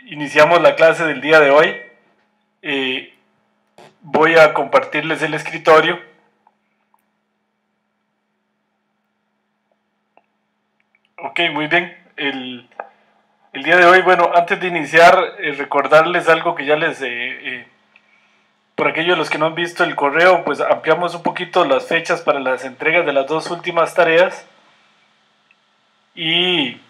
Iniciamos la clase del día de hoy. Voy a compartirles el escritorio. Ok, muy bien. El día de hoy, bueno, antes de iniciar, recordarles algo que ya les... por aquellos de los que no han visto el correo, pues ampliamos un poquito las fechas para las entregas de las dos últimas tareas. Y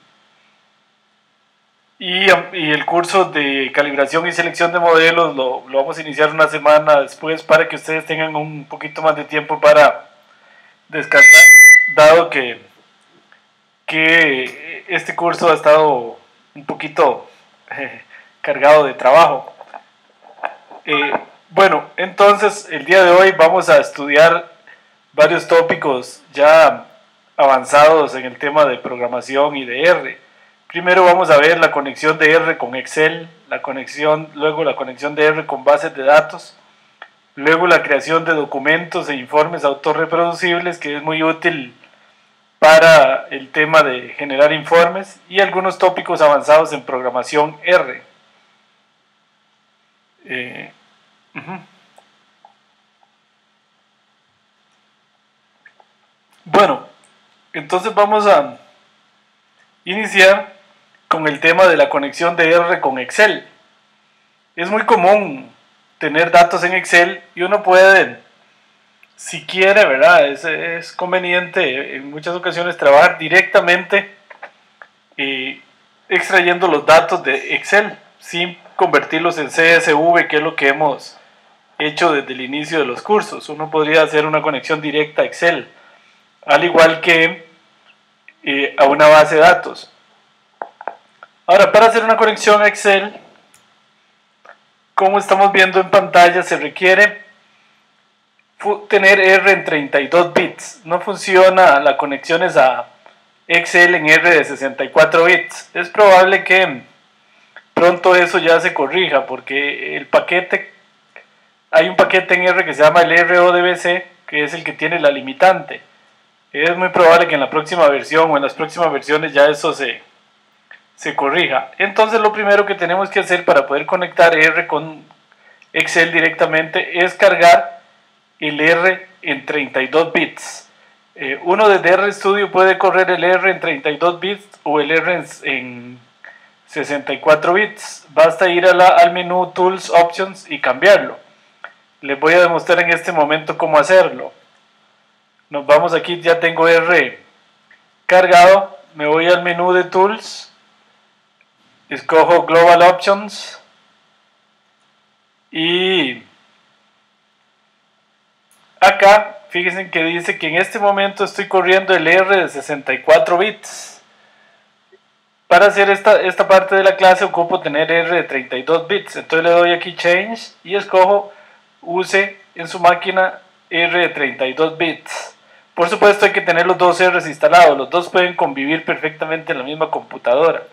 el curso de calibración y selección de modelos lo vamos a iniciar una semana después para que ustedes tengan un poquito más de tiempo para descansar, dado que este curso ha estado un poquito cargado de trabajo. Bueno, entonces el día de hoy vamos a estudiar varios tópicos ya avanzados en el tema de programación y de R. Primero vamos a ver la conexión de R con Excel, luego la conexión de R con bases de datos, luego la creación de documentos e informes autorreproducibles, que es muy útil para el tema de generar informes, y algunos tópicos avanzados en programación R. Bueno, entonces vamos a iniciar con el tema de la conexión de R con Excel. Es muy común tener datos en Excel y uno puede, si quiere, ¿verdad? Es conveniente en muchas ocasiones trabajar directamente extrayendo los datos de Excel sin convertirlos en CSV, que es lo que hemos hecho desde el inicio de los cursos. Uno podría hacer una conexión directa a Excel, al igual que a una base de datos. Ahora, para hacer una conexión a Excel, como estamos viendo en pantalla, se requiere tener R en 32 bits. No funciona las conexiones a Excel en R de 64 bits. Es probable que pronto eso ya se corrija, porque hay un paquete en R que se llama el RODBC, que es el que tiene la limitante. Es muy probable que en la próxima versión o en las próximas versiones ya eso se corrija. Entonces lo primero que tenemos que hacer para poder conectar R con Excel directamente es cargar el R en 32 bits. Uno desde RStudio puede correr el R en 32 bits o el R en 64 bits. Basta ir al menú Tools, Options y cambiarlo. Les voy a demostrar en este momento cómo hacerlo. Nos vamos aquí, ya tengo R cargado. Me voy al menú de Tools. Escojo Global Options y acá fíjense que dice que en este momento estoy corriendo el R de 64 bits. Para hacer esta parte de la clase ocupo tener R de 32 bits. Entonces le doy aquí Change y escojo use en su máquina R de 32 bits. Por supuesto hay que tener los dos R's instalados. Los dos pueden convivir perfectamente en la misma computadora.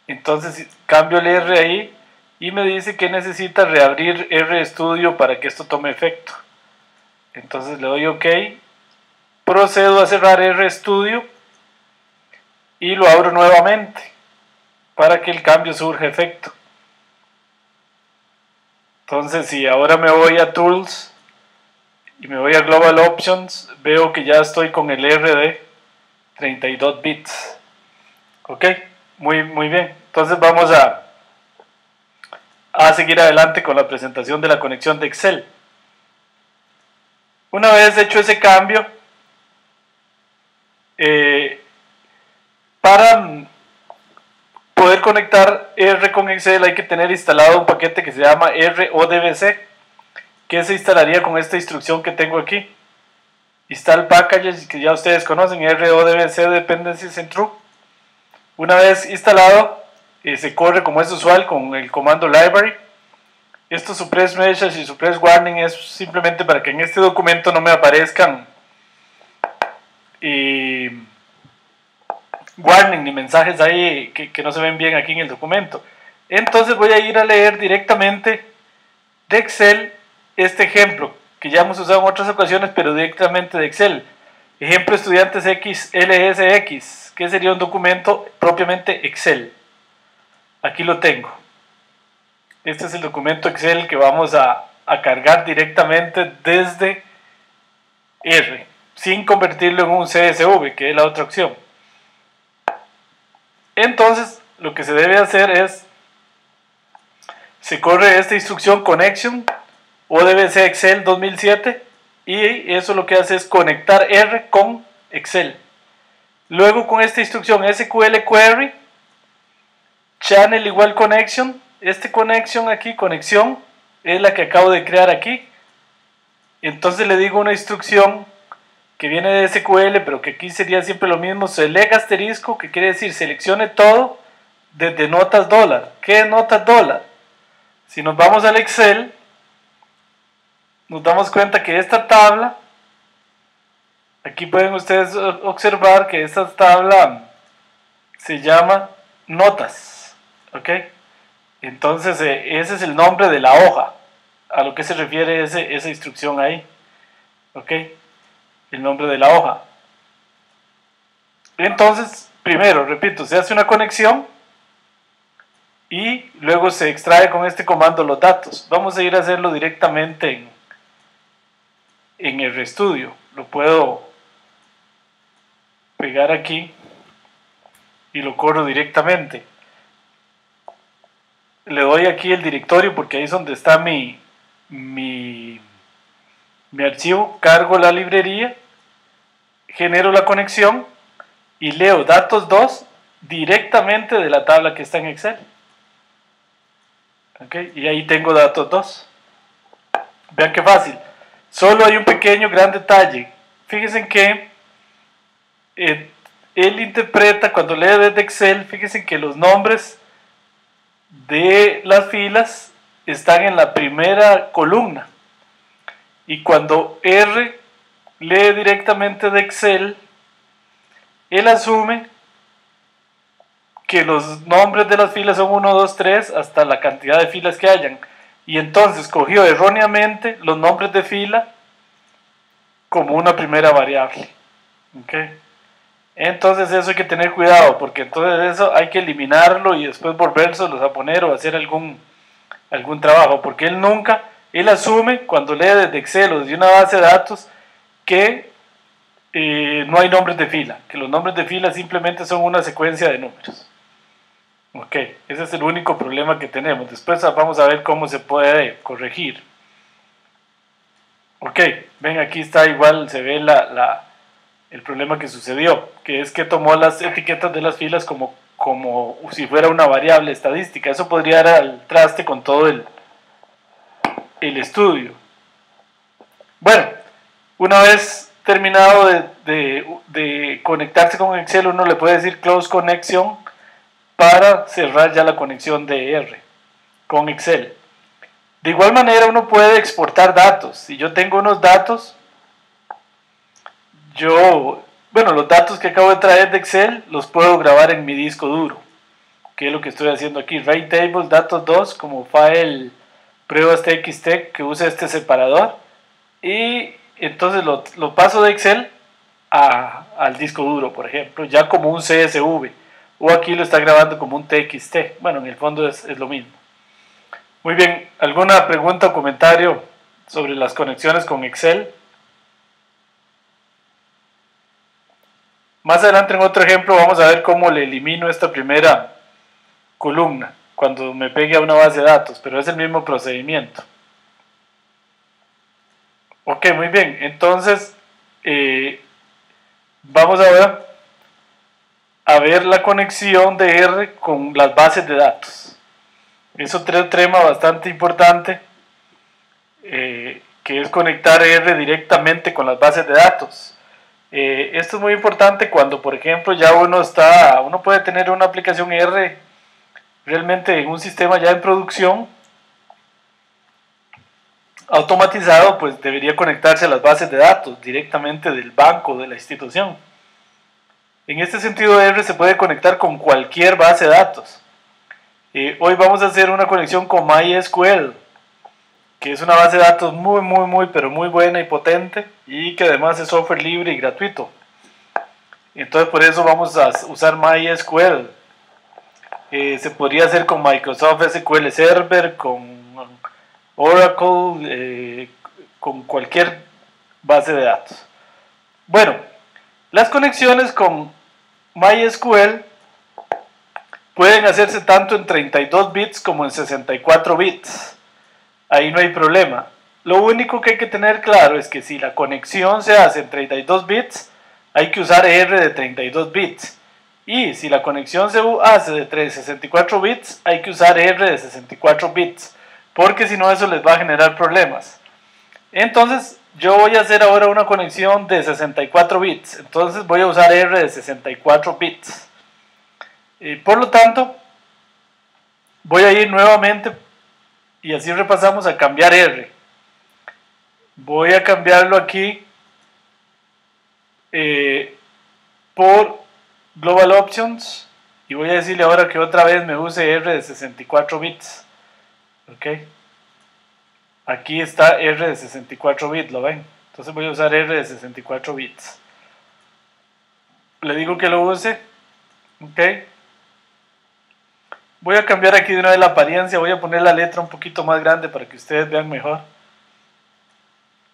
Entonces cambio el R ahí y me dice que necesita reabrir RStudio para que esto tome efecto. Entonces le doy OK, procedo a cerrar RStudio y lo abro nuevamente para que el cambio surja efecto. Entonces si ahora me voy a Tools y me voy a Global Options, veo que ya estoy con el R de 32 bits. OK. Muy bien, entonces vamos a seguir adelante con la presentación de la conexión de Excel. Una vez hecho ese cambio, para poder conectar R con Excel hay que tener instalado un paquete que se llama RODBC, que se instalaría con esta instrucción que tengo aquí. Install packages, que ya ustedes conocen, RODBC Dependencies en True. Una vez instalado, se corre como es usual con el comando library. Esto suppress message y suppress warning es simplemente para que en este documento no me aparezcan warning ni mensajes ahí que no se ven bien aquí en el documento. Entonces voy a ir a leer directamente de Excel este ejemplo que ya hemos usado en otras ocasiones, pero directamente de Excel. Ejemplo estudiantes X LSX, que sería un documento propiamente Excel. Aquí lo tengo. Este es el documento Excel que vamos a cargar directamente desde R, sin convertirlo en un CSV, que es la otra opción. Entonces, lo que se debe hacer es, se corre esta instrucción connection o DBC Excel 2007 y eso lo que hace es conectar R con Excel. Luego con esta instrucción SQL query, channel igual connection, este connection aquí, conexión, es la que acabo de crear aquí. Entonces le digo una instrucción que viene de SQL, pero que aquí sería siempre lo mismo, select asterisco, que quiere decir seleccione todo desde notas dólar. ¿Qué es notas dólar? Si nos vamos al Excel, nos damos cuenta que esta tabla, aquí pueden ustedes observar que esta tabla se llama notas, ¿ok? Entonces ese es el nombre de la hoja, a lo que se refiere esa instrucción ahí, ¿ok? El nombre de la hoja. Entonces, primero, repito, se hace una conexión y luego se extrae con este comando los datos. Vamos a ir a hacerlo directamente en RStudio. Lo puedo pegar aquí y lo corro directamente. Le doy aquí el directorio porque ahí es donde está mi archivo, cargo la librería, genero la conexión y leo datos 2 directamente de la tabla que está en Excel. ¿Okay? Y ahí tengo datos 2. Vean qué fácil. Solo hay un pequeño gran detalle. Fíjense que él interpreta, cuando lee desde Excel, fíjense que los nombres de las filas están en la primera columna. Y cuando R lee directamente de Excel, él asume que los nombres de las filas son 1, 2, 3 hasta la cantidad de filas que hayan. Y entonces cogió erróneamente los nombres de fila como una primera variable. ¿Okay? Entonces eso hay que tener cuidado, porque entonces eso hay que eliminarlo y después volvérselos a poner o hacer algún trabajo, porque él asume cuando lee desde Excel o desde una base de datos que no hay nombres de fila, que los nombres de fila simplemente son una secuencia de números. Ok, ese es el único problema que tenemos. Después vamos a ver cómo se puede corregir. Ok, ven, aquí está igual, se ve el problema que sucedió, que es que tomó las etiquetas de las filas como si fuera una variable estadística. Eso podría dar al traste con todo el estudio. Bueno, una vez terminado de conectarse con Excel, uno le puede decir close connection para cerrar ya la conexión de R con Excel. De igual manera uno puede exportar datos. Si yo tengo unos datos, los datos que acabo de traer de Excel los puedo grabar en mi disco duro, que es lo que estoy haciendo aquí. Write tables datos 2 como file pruebas txt que usa este separador, y entonces lo paso de Excel al disco duro, por ejemplo, ya como un CSV, o aquí lo está grabando como un txt. Bueno, en el fondo es lo mismo. Muy bien, ¿alguna pregunta o comentario sobre las conexiones con Excel? Más adelante en otro ejemplo vamos a ver cómo le elimino esta primera columna cuando me pegue a una base de datos, pero es el mismo procedimiento. Ok, muy bien, entonces vamos ahora a ver la conexión de R con las bases de datos. Es otro tema bastante importante, que es conectar R directamente con las bases de datos. Esto es muy importante cuando, por ejemplo, ya uno puede tener una aplicación R realmente en un sistema ya en producción automatizado, pues debería conectarse a las bases de datos directamente del banco de la institución. En este sentido, R se puede conectar con cualquier base de datos. Hoy vamos a hacer una conexión con MySQL, que es una base de datos pero muy buena y potente, y que además es software libre y gratuito. Entonces por eso vamos a usar MySQL. Se podría hacer con Microsoft SQL Server, con Oracle, con cualquier base de datos. Bueno, las conexiones con MySQL pueden hacerse tanto en 32 bits como en 64 bits. Ahí no hay problema. Lo único que hay que tener claro es que si la conexión se hace en 32 bits, hay que usar R de 32 bits. Y si la conexión se hace de 64 bits, hay que usar R de 64 bits. Porque si no, eso les va a generar problemas. Entonces, yo voy a hacer ahora una conexión de 64 bits. Entonces voy a usar R de 64 bits. Por lo tanto, voy a ir nuevamente y así repasamos a cambiar R. Voy a cambiarlo aquí por Global Options y voy a decirle ahora que otra vez me use R de 64 bits. Ok. Aquí está R de 64 bits, ¿lo ven? Entonces voy a usar R de 64 bits. Le digo que lo use. Ok. Voy a cambiar aquí de una vez la apariencia. Voy a poner la letra un poquito más grande para que ustedes vean mejor.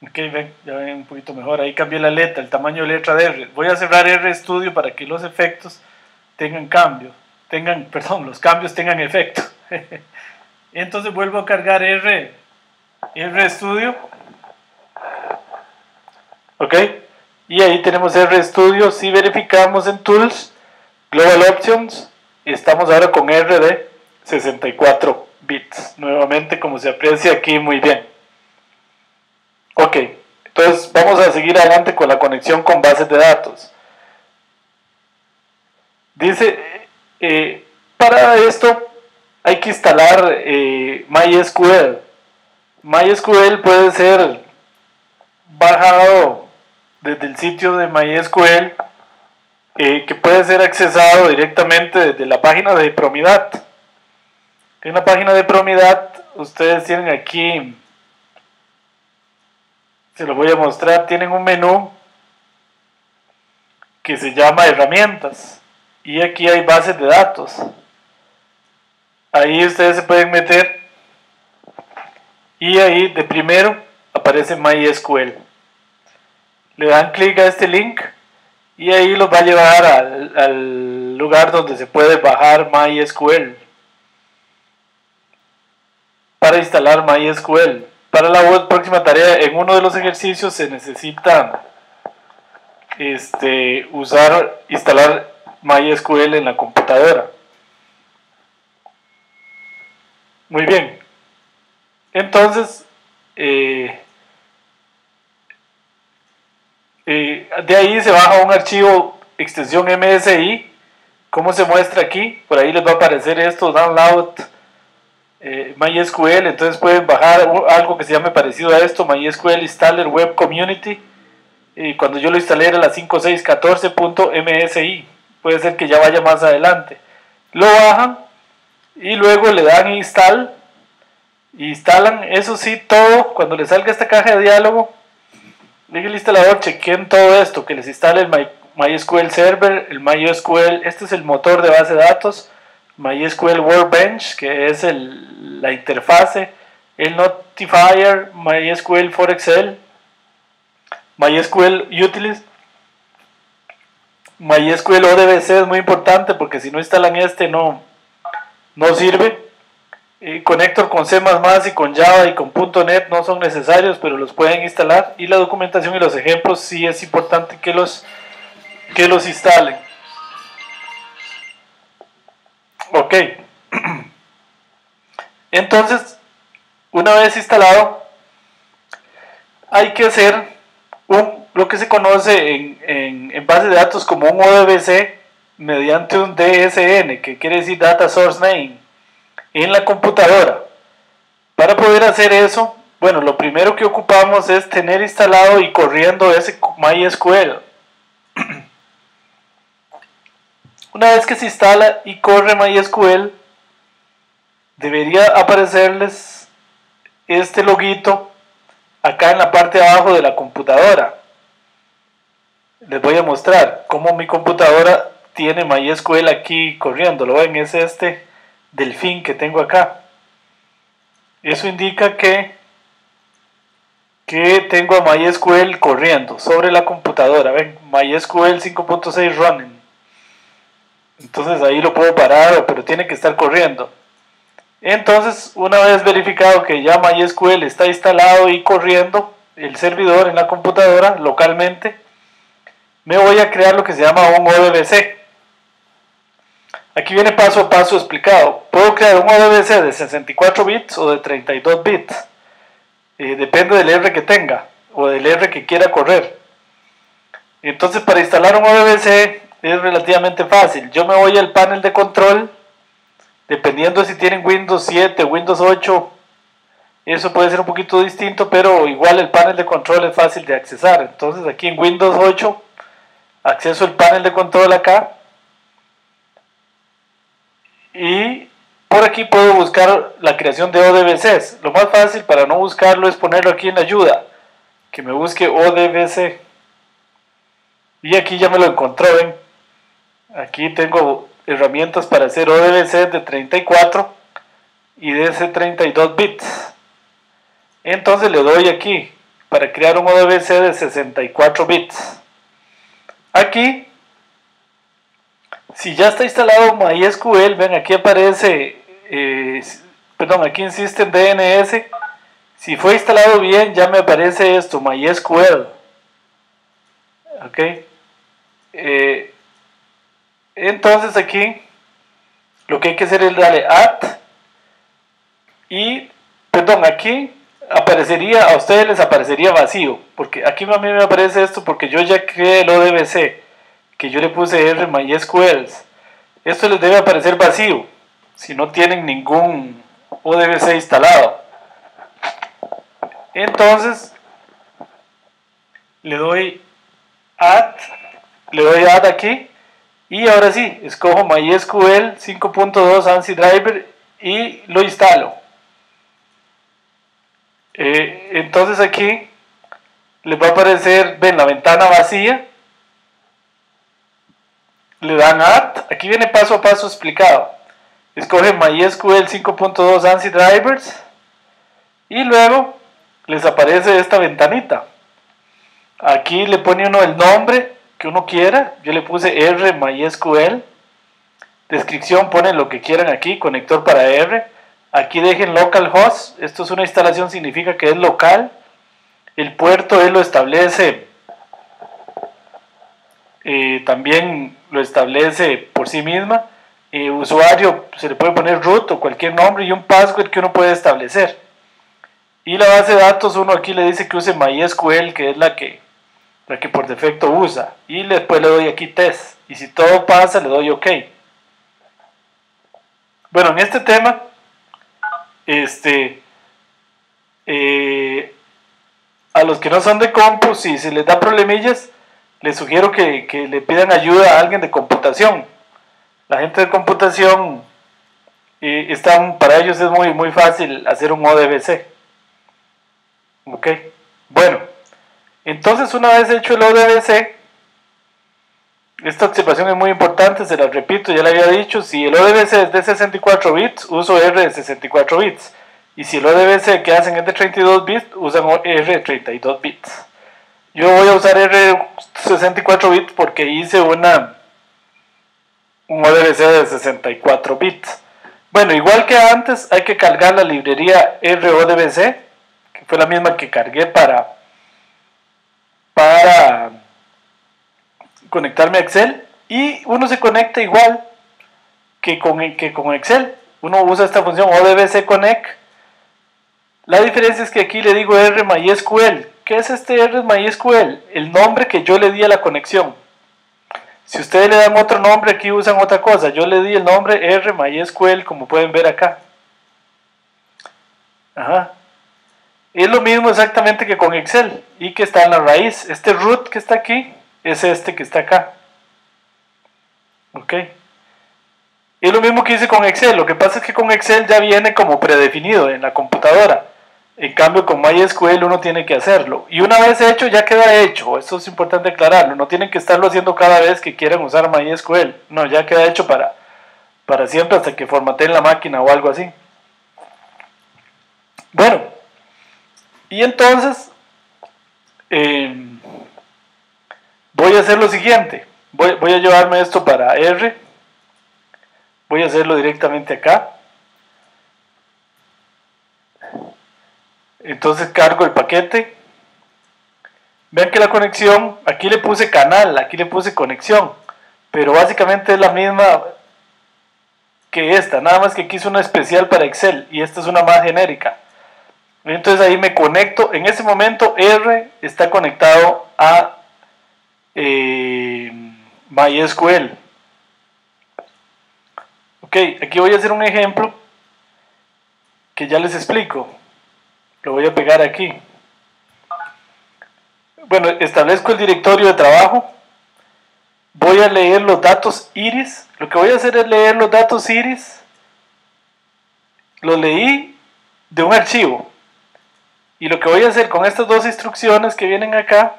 Ok, ven, ya ven un poquito mejor. Ahí cambié la letra, el tamaño de letra de R. Voy a cerrar RStudio para que los efectos tengan cambio. Los cambios tengan efecto. Entonces vuelvo a cargar RStudio. Ok. Y ahí tenemos RStudio. Si verificamos en Tools, Global Options, estamos ahora con R de 64 bits. Nuevamente, como se aprecia aquí, muy bien. Ok, entonces vamos a seguir adelante con la conexión con bases de datos. Dice, para esto hay que instalar MySQL. MySQL puede ser bajado desde el sitio de MySQL, que puede ser accesado directamente desde la página de Promidad. En la página de Promidad ustedes tienen aquí, se lo voy a mostrar, tienen un menú que se llama herramientas y aquí hay bases de datos. Ahí ustedes se pueden meter y ahí de primero aparece MySQL. Le dan clic a este link y ahí los va a llevar al lugar donde se puede bajar MySQL para instalar MySQL. Para la próxima tarea, en uno de los ejercicios se necesita instalar MySQL en la computadora. Muy bien. Entonces, de ahí se baja un archivo extensión MSI, como se muestra aquí. Por ahí les va a aparecer esto, download MySQL. Entonces pueden bajar algo que se llame parecido a esto, MySQL Installer Web Community. Y cuando yo lo instalé era la 5614.msi. Puede ser que ya vaya más adelante. Lo bajan y luego le dan install. Instalan, eso sí, todo. Cuando les salga esta caja de diálogo, diga el instalador, chequen todo esto, que les instale el MySQL Server, el MySQL, este es el motor de base de datos, MySQL Workbench, que es la interfase, el Notifier, MySQL for Excel, MySQL Utilities, MySQL ODBC es muy importante porque si no instalan no sirve. Connector con C++ y con Java y con .NET no son necesarios, pero los pueden instalar. Y la documentación y los ejemplos sí es importante que los instalen. Ok. Entonces, una vez instalado, hay que hacer lo que se conoce en base de datos como un ODBC mediante un DSN, que quiere decir Data Source Name, en la computadora. Para poder hacer eso, bueno, lo primero que ocupamos es tener instalado y corriendo ese MySQL. Una vez que se instala y corre MySQL, debería aparecerles este loguito acá en la parte de abajo de la computadora. Les voy a mostrar cómo mi computadora tiene MySQL aquí corriendo. Lo ven, es este delfín que tengo acá. Eso indica que tengo a MySQL corriendo sobre la computadora. Ven, MySQL 5.6 running. Entonces ahí lo puedo parar, pero tiene que estar corriendo. Entonces, una vez verificado que ya MySQL está instalado y corriendo el servidor en la computadora localmente, me voy a crear lo que se llama un ODBC. Aquí viene paso a paso explicado. Puedo crear un ODBC de 64 bits o de 32 bits. Depende del R que tenga o del R que quiera correr. Entonces, para instalar un ODBC es relativamente fácil. Yo me voy al panel de control. Dependiendo si tienen Windows 7 o Windows 8, eso puede ser un poquito distinto, pero igual el panel de control es fácil de accesar. Entonces aquí en Windows 8 acceso el panel de control acá y por aquí puedo buscar la creación de ODBCs. Lo más fácil para no buscarlo es ponerlo aquí en la ayuda, que me busque ODBC, y aquí ya me lo encontró. ¿Ven? Aquí tengo herramientas para hacer ODBC de 34 y de 32 bits. Entonces le doy aquí para crear un ODBC de 64 bits. Aquí, si ya está instalado MySQL, ven, aquí aparece, aquí en System DNS. Si fue instalado bien, ya me aparece esto, MySQL. Ok. Entonces aquí lo que hay que hacer es darle add y, aquí aparecería, a ustedes les aparecería vacío, porque aquí a mí me aparece esto porque yo ya creé el ODBC, que yo le puse R MySQL. Esto les debe aparecer vacío si no tienen ningún ODBC instalado. Entonces le doy add aquí. Y ahora sí, escojo MySQL 5.2 ANSI Driver y lo instalo. Entonces aquí les va a aparecer, ven, la ventana vacía. Le dan Add. Aquí viene paso a paso explicado. Escoge MySQL 5.2 ANSI Drivers. Y luego les aparece esta ventanita. Aquí le pone uno el nombre que uno quiera. Yo le puse R MySQL. Descripción, ponen lo que quieran aquí, conector para R. Aquí dejen localhost. Esto es una instalación, significa que es local. El puerto él lo establece, también lo establece por sí misma. Usuario se le puede poner root o cualquier nombre y un password que uno puede establecer. Y la base de datos, uno aquí le dice que use MySQL, que es la que por defecto usa, y después le doy aquí test, y si todo pasa le doy OK. Bueno, en este tema a los que no son de compu, si se les da problemillas, les sugiero que le pidan ayuda a alguien de computación. La gente de computación, para ellos es muy fácil hacer un ODBC. Ok, bueno, entonces una vez hecho el ODBC, esta observación es muy importante, se la repito, ya la había dicho. Si el ODBC es de 64 bits, uso R de 64 bits. Y si el ODBC que hacen es de 32 bits, usan R de 32 bits. Yo voy a usar R de 64 bits porque hice un ODBC de 64 bits. Bueno, igual que antes, hay que cargar la librería RODBC, que fue la misma que cargué para conectarme a Excel, y uno se conecta igual que con Excel. Uno usa esta función ODBC Connect. La diferencia es que aquí le digo R MySQL. ¿Qué es este R MySQL? El nombre que yo le di a la conexión. Si ustedes le dan otro nombre, aquí usan otra cosa. Yo le di el nombre R MySQL, como pueden ver acá. Ajá. Es lo mismo exactamente que con Excel y que está en la raíz. Este root que está aquí es este que está acá. Ok. Es lo mismo que hice con Excel. Lo que pasa es que con Excel ya viene como predefinido en la computadora. En cambio, con MySQL uno tiene que hacerlo. Y una vez hecho, ya queda hecho. Esto es importante aclararlo. No tienen que estarlo haciendo cada vez que quieran usar MySQL. No, ya queda hecho para siempre hasta que formateen la máquina o algo así. Bueno, y entonces voy a hacer lo siguiente. Voy a llevarme esto para R. Voy a hacerlo directamente acá. Entonces cargo el paquete. Vean que la conexión, aquí le puse canal, aquí le puse conexión, pero básicamente es la misma que esta, nada más que aquí es una especial para Excel y esta es una más genérica. Entonces ahí me conecto, en ese momento R está conectado a MySQL. Ok, aquí voy a hacer un ejemplo que ya les explico. Lo voy a pegar aquí. Bueno, establezco el directorio de trabajo. Voy a leer los datos iris. Lo que voy a hacer es leer los datos iris. Los leí de un archivo. Y lo que voy a hacer con estas dos instrucciones que vienen acá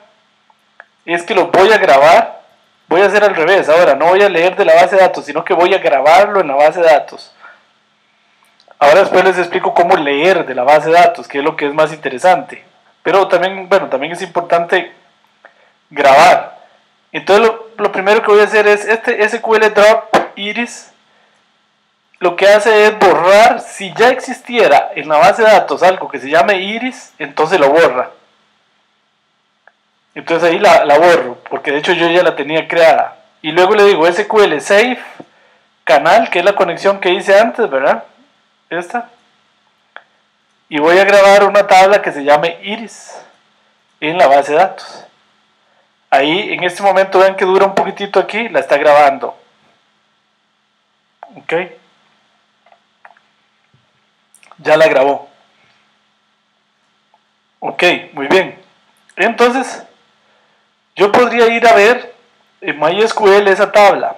es que los voy a grabar. Voy a hacer al revés. Ahora no voy a leer de la base de datos, sino que voy a grabarlo en la base de datos. Ahora después les explico cómo leer de la base de datos, que es lo que es más interesante. Pero también, bueno, también es importante grabar. Entonces lo primero que voy a hacer es este SQL drop iris. Lo que hace es borrar, si ya existiera en la base de datos algo que se llame iris, entonces lo borra. Entonces ahí la borro, porque de hecho yo ya la tenía creada. Y luego le digo SQL save canal, que es la conexión que hice antes, ¿verdad? Esta. Y voy a grabar una tabla que se llame iris en la base de datos. Ahí en este momento ven que dura un poquitito aquí, la está grabando. Ok. Ya la grabó. Ok, muy bien. Entonces, yo podría ir a ver en MySQL esa tabla.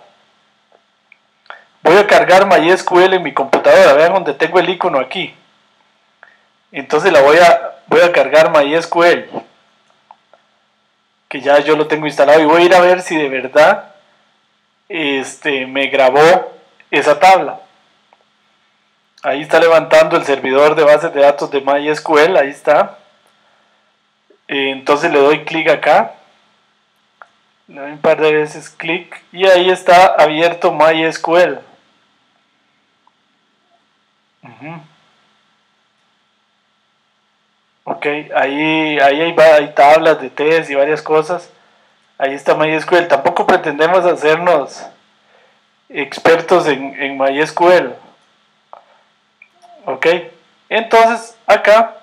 Voy a cargar MySQL en mi computadora. Vean donde tengo el icono aquí. Entonces voy a cargar MySQL, que ya yo lo tengo instalado, y voy a ir a ver si de verdad me grabó esa tabla. Ahí está levantando el servidor de bases de datos de MySQL, ahí está. Entonces le doy clic acá, le doy un par de veces clic y ahí está abierto MySQL. Ok, ahí hay tablas de test y varias cosas. Ahí está MySQL. Tampoco pretendemos hacernos expertos en MySQL. Ok, entonces acá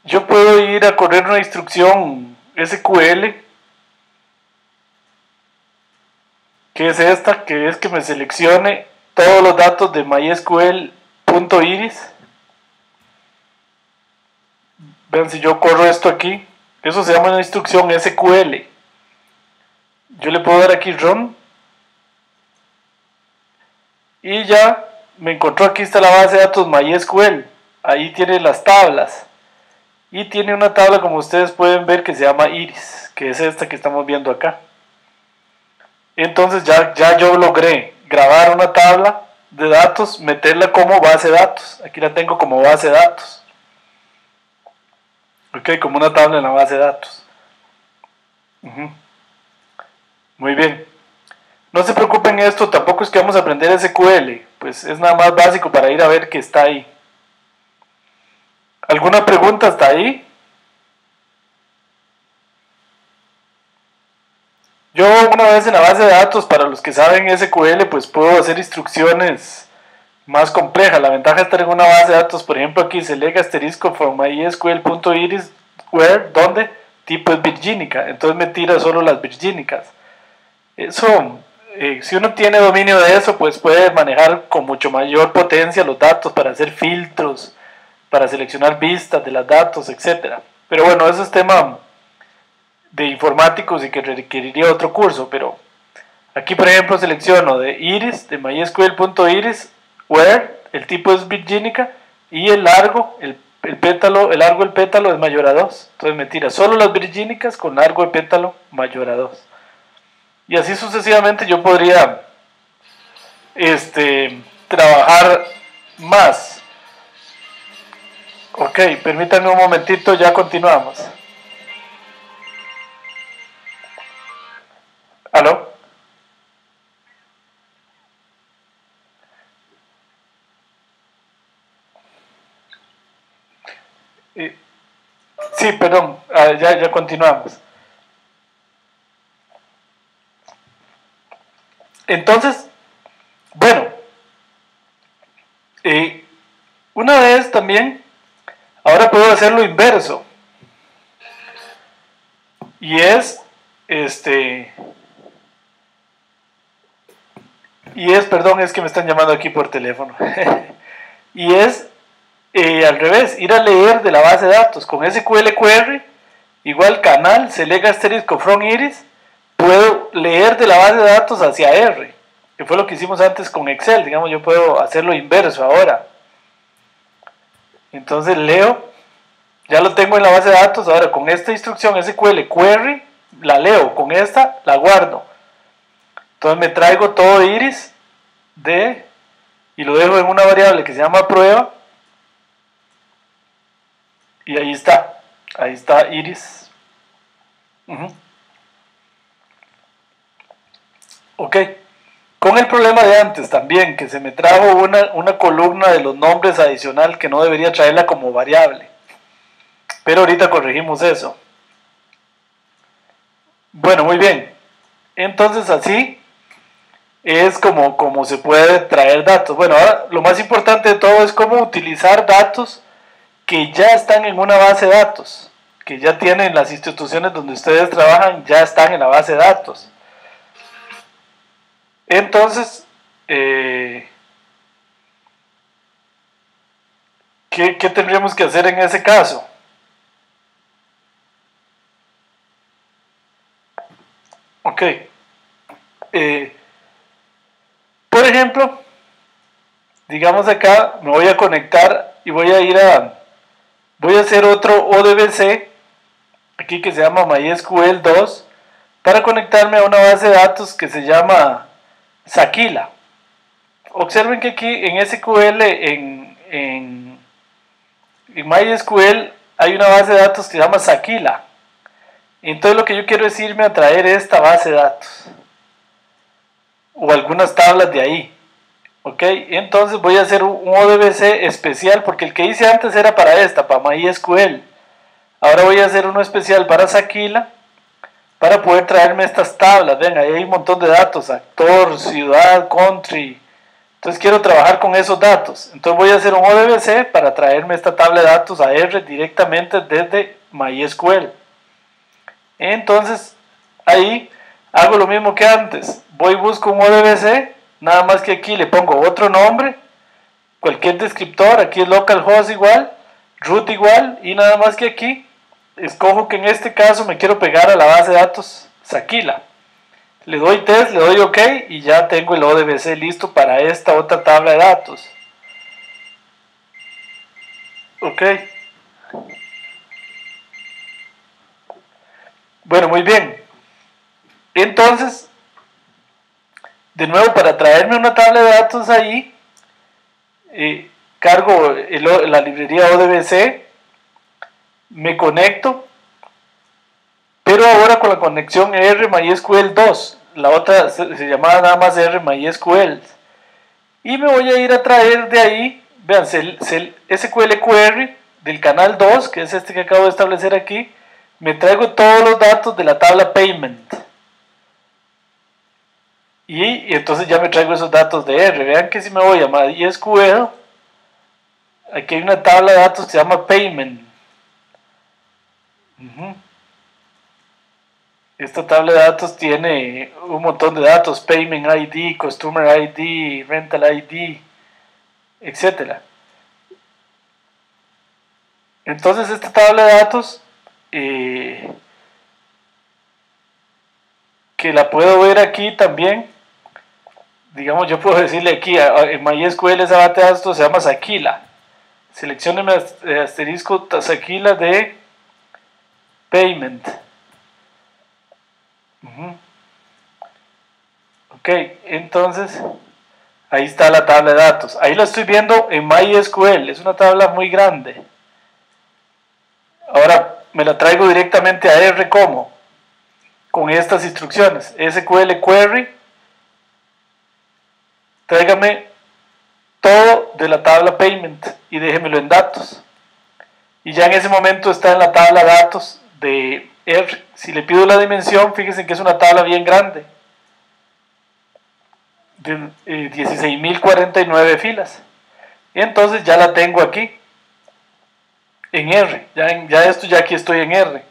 yo puedo ir a correr una instrucción SQL, que es esta, que es que me seleccione todos los datos de MySQL.iris. Vean, si yo corro esto aquí, eso se llama una instrucción SQL. Yo le puedo dar aquí run y ya me encontró, aquí está la base de datos MySQL. Ahí tiene las tablas y tiene una tabla, como ustedes pueden ver, que se llama iris, que es esta que estamos viendo acá. Entonces ya yo logré grabar una tabla de datos, meterla como base de datos. Aquí la tengo como base de datos. Ok, como una tabla en la base de datos. Muy bien. No se preocupen esto, tampoco es que vamos a aprender SQL. Pues es nada más básico para ir a ver que está ahí. ¿Alguna pregunta hasta ahí? Yo una vez en la base de datos, para los que saben SQL, pues puedo hacer instrucciones más complejas. La ventaja de estar en una base de datos, por ejemplo aquí select asterisco from mysql.iris where, donde tipo es virgínica, entonces me tira solo las virgínicas. Eso, si uno tiene dominio de eso, pues puede manejar con mucho mayor potencia los datos para hacer filtros, para seleccionar vistas de los datos, etc. Pero bueno, eso es tema de informáticos y que requeriría otro curso. Pero aquí, por ejemplo, selecciono de iris, de mysql.iris where el tipo es virgínica, y el largo, el pétalo, el largo del pétalo es mayor a 2. Entonces me tira solo las virgínicas con largo de pétalo mayor a 2. Y así sucesivamente yo podría trabajar más. Ok, permítanme un momentito, ya continuamos. ¿Aló? Sí, perdón, ya continuamos. Entonces, bueno, una vez también, ahora puedo hacer lo inverso. Y es, perdón, es que me están llamando aquí por teléfono. Y es, al revés, ir a leer de la base de datos. Con SQL Query, igual canal, select asterisco from iris, puedo leer de la base de datos hacia R, que fue lo que hicimos antes con Excel. Digamos, yo puedo hacer lo inverso ahora. Entonces leo, ya lo tengo en la base de datos, ahora con esta instrucción SQL Query, la leo, con esta la guardo. Entonces me traigo todo iris y lo dejo en una variable que se llama prueba, y ahí está iris. Ok, con el problema de antes también, que se me trajo una columna de los nombres adicional que no debería traerla como variable, pero ahorita corregimos eso. Bueno, muy bien, entonces así es como se puede traer datos. Bueno, ahora lo más importante de todo es cómo utilizar datos que ya están en una base de datos, que ya tienen las instituciones donde ustedes trabajan, ya están en la base de datos. Entonces, ¿qué tendríamos que hacer en ese caso? Ok. Por ejemplo, digamos acá, me voy a conectar y voy a hacer otro ODBC, aquí que se llama MySQL 2, para conectarme a una base de datos que se llama Sakila. Observen que aquí en SQL, en MySQL, hay una base de datos que se llama Sakila. Entonces lo que yo quiero es irme a traer esta base de datos o algunas tablas de ahí. Ok, entonces voy a hacer un ODBC especial, porque el que hice antes era para MySQL. Ahora voy a hacer uno especial para Sakila, para poder traerme estas tablas. Ven, ahí hay un montón de datos: actor, ciudad, country. Entonces quiero trabajar con esos datos. Entonces voy a hacer un ODBC para traerme esta tabla de datos a R directamente desde MySQL. Entonces ahí hago lo mismo que antes. Voy y busco un ODBC, nada más que aquí le pongo otro nombre, cualquier descriptor. Aquí es localhost igual, root igual, y nada más que aquí escojo que en este caso me quiero pegar a la base de datos Sakila. Le doy test, le doy OK y ya tengo el ODBC listo para esta otra tabla de datos. Ok. Bueno, muy bien. Entonces, de nuevo, para traerme una tabla de datos ahí, cargo la librería ODBC, me conecto, pero ahora con la conexión R MySQL 2. La otra se llamaba nada más R MySQL. Y me voy a ir a traer de ahí, vean, SQL Query del canal 2, que es este que acabo de establecer aquí. Me traigo todos los datos de la tabla Payment. Y entonces ya me traigo esos datos de R. Vean que si me voy a MySQL, aquí hay una tabla de datos que se llama Payment. Esta tabla de datos tiene un montón de datos: Payment ID, Customer ID, Rental ID, etc. Entonces esta tabla de datos, que la puedo ver aquí también, digamos, yo puedo decirle aquí en MySQL esa base de datos se llama Sakila. Seleccioneme asterisco tasaquila de payment. Ok, entonces ahí está la tabla de datos. Ahí la estoy viendo en MySQL. Es una tabla muy grande. Ahora me la traigo directamente a R como con estas instrucciones. SQL query. Tráigame todo de la tabla payment y déjemelo en datos. Y ya en ese momento está en la tabla datos de R. Si le pido la dimensión, fíjense que es una tabla bien grande. De 16.049 filas. Y entonces ya la tengo aquí. En R. Ya aquí estoy en R.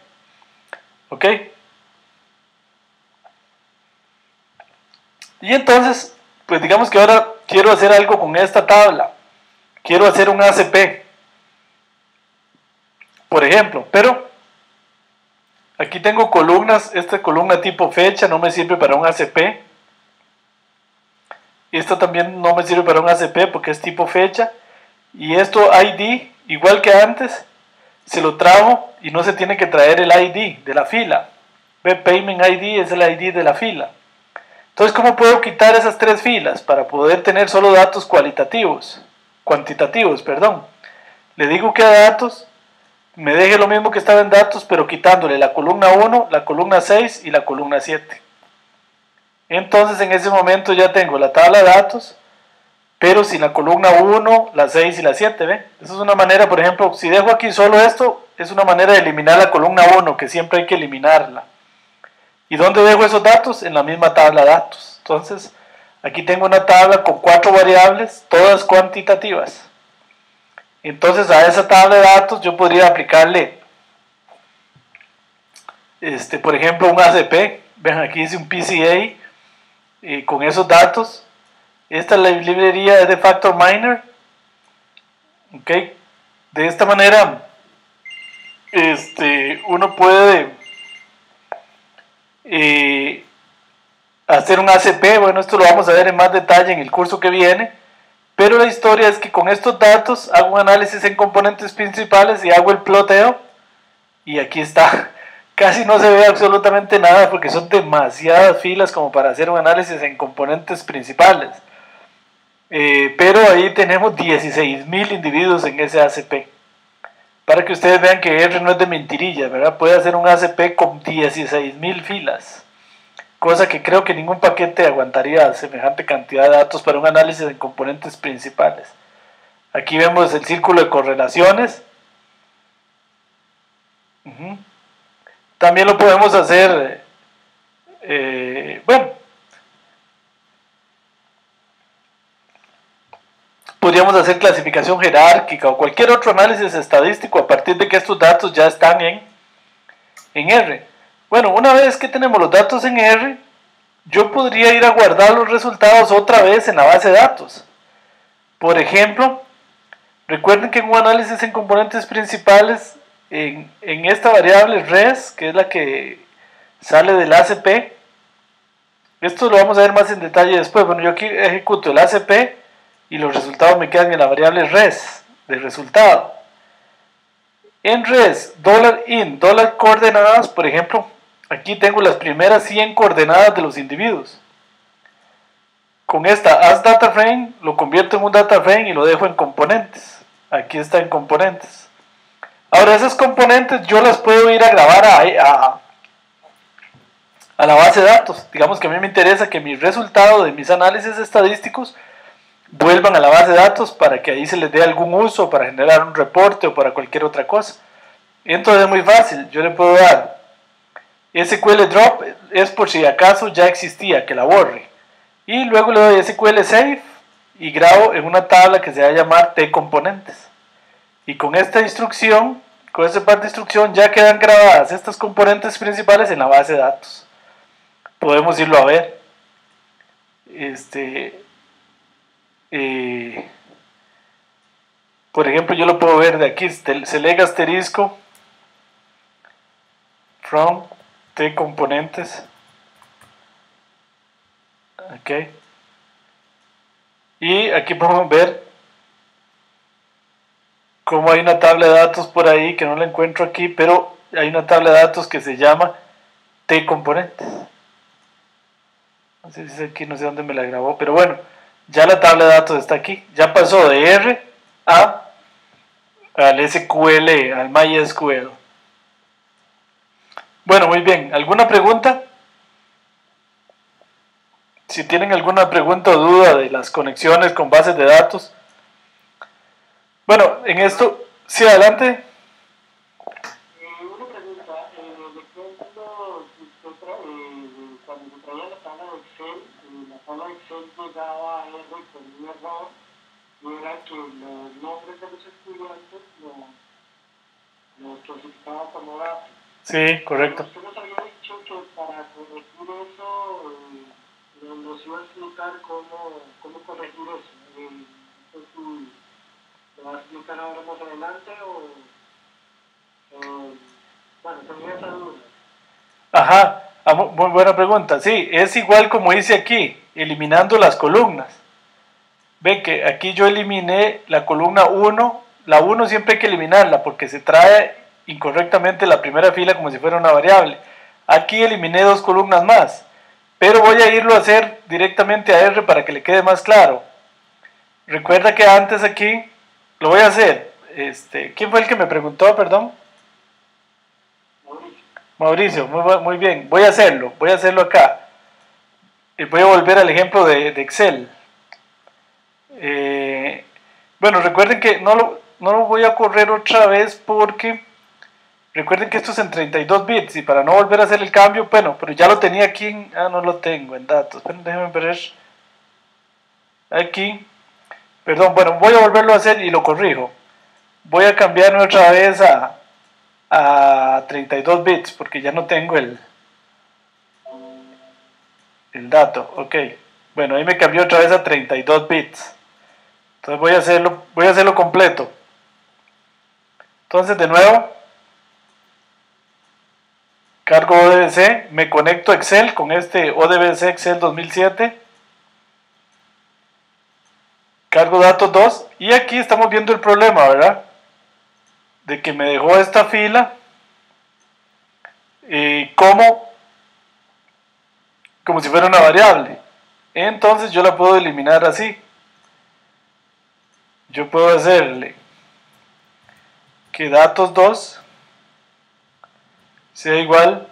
¿Ok? Y entonces, pues digamos que ahora quiero hacer algo con esta tabla. Quiero hacer un ACP. Por ejemplo, pero aquí tengo columnas. Esta columna tipo fecha no me sirve para un ACP. Esta también no me sirve para un ACP porque es tipo fecha. Y esto ID, igual que antes, se lo trajo y no se tiene que traer el ID de la fila. Payment ID es el ID de la fila. Entonces, ¿cómo puedo quitar esas tres filas para poder tener solo datos cuantitativos, perdón? Le digo que a datos me deje lo mismo que estaba en datos, pero quitándole la columna 1, la columna 6 y la columna 7. Entonces, en ese momento ya tengo la tabla de datos, pero sin la columna 1, la 6 y la 7, ¿ven? Esa es una manera, por ejemplo, si dejo aquí solo esto, es una manera de eliminar la columna 1, que siempre hay que eliminarla. ¿Y dónde dejo esos datos? En la misma tabla de datos. Entonces, aquí tengo una tabla con 4 variables, todas cuantitativas. Entonces, a esa tabla de datos yo podría aplicarle, por ejemplo, un ACP. Ven, aquí dice un PCA con esos datos. Esta librería es de Factor Miner. Ok. De esta manera, uno puede hacer un ACP. Bueno, esto lo vamos a ver en más detalle en el curso que viene, pero la historia es que con estos datos hago un análisis en componentes principales y hago el ploteo, y aquí está. Casi no se ve absolutamente nada porque son demasiadas filas como para hacer un análisis en componentes principales, pero ahí tenemos 16.000 individuos en ese ACP, para que ustedes vean que R no es de mentirilla, ¿verdad? Puede hacer un ACP con 16.000 filas, cosa que creo que ningún paquete aguantaría semejante cantidad de datos para un análisis en componentes principales. Aquí vemos el círculo de correlaciones. También lo podemos hacer, podríamos hacer clasificación jerárquica o cualquier otro análisis estadístico a partir de que estos datos ya están en R. Bueno, una vez que tenemos los datos en R, yo podría ir a guardar los resultados otra vez en la base de datos. Por ejemplo, recuerden que en un análisis en componentes principales, en esta variable res, que es la que sale del ACP, esto lo vamos a ver más en detalle después. Bueno, yo aquí ejecuto el ACP y los resultados me quedan en la variable res de resultado. En res, $in, $coordenadas, por ejemplo, aquí tengo las primeras 100 coordenadas de los individuos. Con esta asDataFrame lo convierto en un DataFrame y lo dejo en componentes. Aquí está en componentes. Ahora, esas componentes yo las puedo ir a grabar a la base de datos. Digamos que a mí me interesa que mis resultados de mis análisis estadísticos vuelvan a la base de datos para que ahí se les dé algún uso, para generar un reporte o para cualquier otra cosa. Entonces es muy fácil. Yo le puedo dar SQL drop, es por si acaso ya existía, que la borre. Y luego le doy SQL save y grabo en una tabla que se va a llamar tcomponentes. Y con esta instrucción, con este par de instrucción, ya quedan grabadas estas componentes principales en la base de datos. Podemos irlo a ver. Por ejemplo, yo lo puedo ver de aquí, select asterisco from tcomponentes. Ok. Y aquí podemos ver como hay una tabla de datos por ahí que no la encuentro aquí, pero hay una tabla de datos que se llama T componentes. No sé si es aquí, no sé dónde me la grabó, pero bueno, ya la tabla de datos está aquí. Ya pasó de R al SQL, al MySQL. Bueno, muy bien. ¿Alguna pregunta? Si tienen alguna pregunta o duda de las conexiones con bases de datos. Bueno, en esto, sí, adelante. Una pregunta, recuerdo cuando se traía la tabla de Excel, la tabla de Excel llegaba a R con un error, y era que los nombres de los estudiantes los clasificaba como datos. Sí, correcto. Usted nos había dicho que para corregir eso, nos iba a explicar cómo corregir eso. No sé si lo va a explicar ahora más adelante bueno, tenía esa duda. Ajá, muy buena pregunta. Sí, es igual como dice aquí, eliminando las columnas. Ve que aquí yo eliminé la columna 1. La 1 siempre hay que eliminarla porque se trae incorrectamente la primera fila como si fuera una variable. Aquí eliminé 2 columnas más, pero voy a irlo a hacer directamente a R para que le quede más claro. Recuerda que antes aquí lo voy a hacer. ¿Quién fue el que me preguntó, perdón? Mauricio, muy bien. Voy a hacerlo acá. Voy a volver al ejemplo de Excel. Bueno, recuerden que no lo voy a correr otra vez porque recuerden que esto es en 32 bits y para no volver a hacer el cambio, bueno, pero ya lo tenía aquí, no lo tengo en datos, déjenme ver aquí, perdón, bueno, voy a volverlo a hacer y lo corrijo. Voy a cambiarme otra vez a 32 bits porque ya no tengo el dato, ok. Bueno, ahí me cambió otra vez a 32 bits. Entonces voy a hacerlo completo. Entonces de nuevo, cargo ODBC, me conecto a Excel con este ODBC Excel 2007. Cargo datos 2 y aquí estamos viendo el problema, ¿verdad? De que me dejó esta fila como si fuera una variable. Entonces yo la puedo eliminar así. Yo puedo hacerle que datos 2 sea igual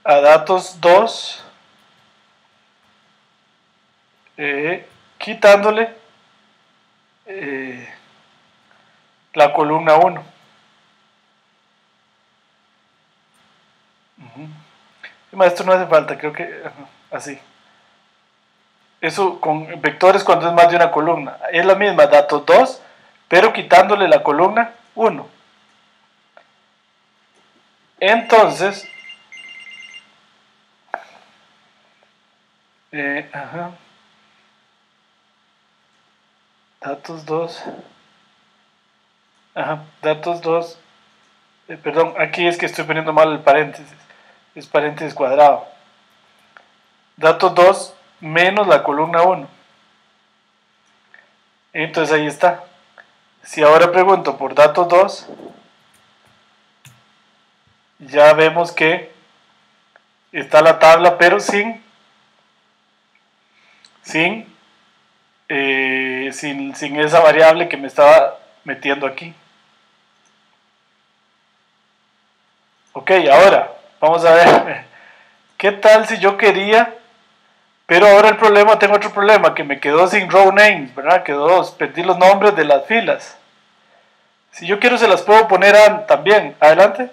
a datos 2 quitándole la columna 1. Esto no hace falta, creo que así. Eso con vectores cuando es más de una columna. Es la misma, datos 2, pero quitándole la columna 1. Entonces, datos 2, datos 2, perdón, aquí es que estoy poniendo mal el paréntesis, es paréntesis cuadrado. Datos 2 menos la columna 1. Entonces ahí está. Si ahora pregunto por datos 2, ya vemos que está la tabla, pero sin esa variable que me estaba metiendo aquí. Ok, ahora vamos a ver qué tal si yo quería, pero ahora tengo otro problema, que me quedó sin row names, ¿verdad? Perdí los nombres de las filas. Si yo quiero se las puedo poner también. Adelante.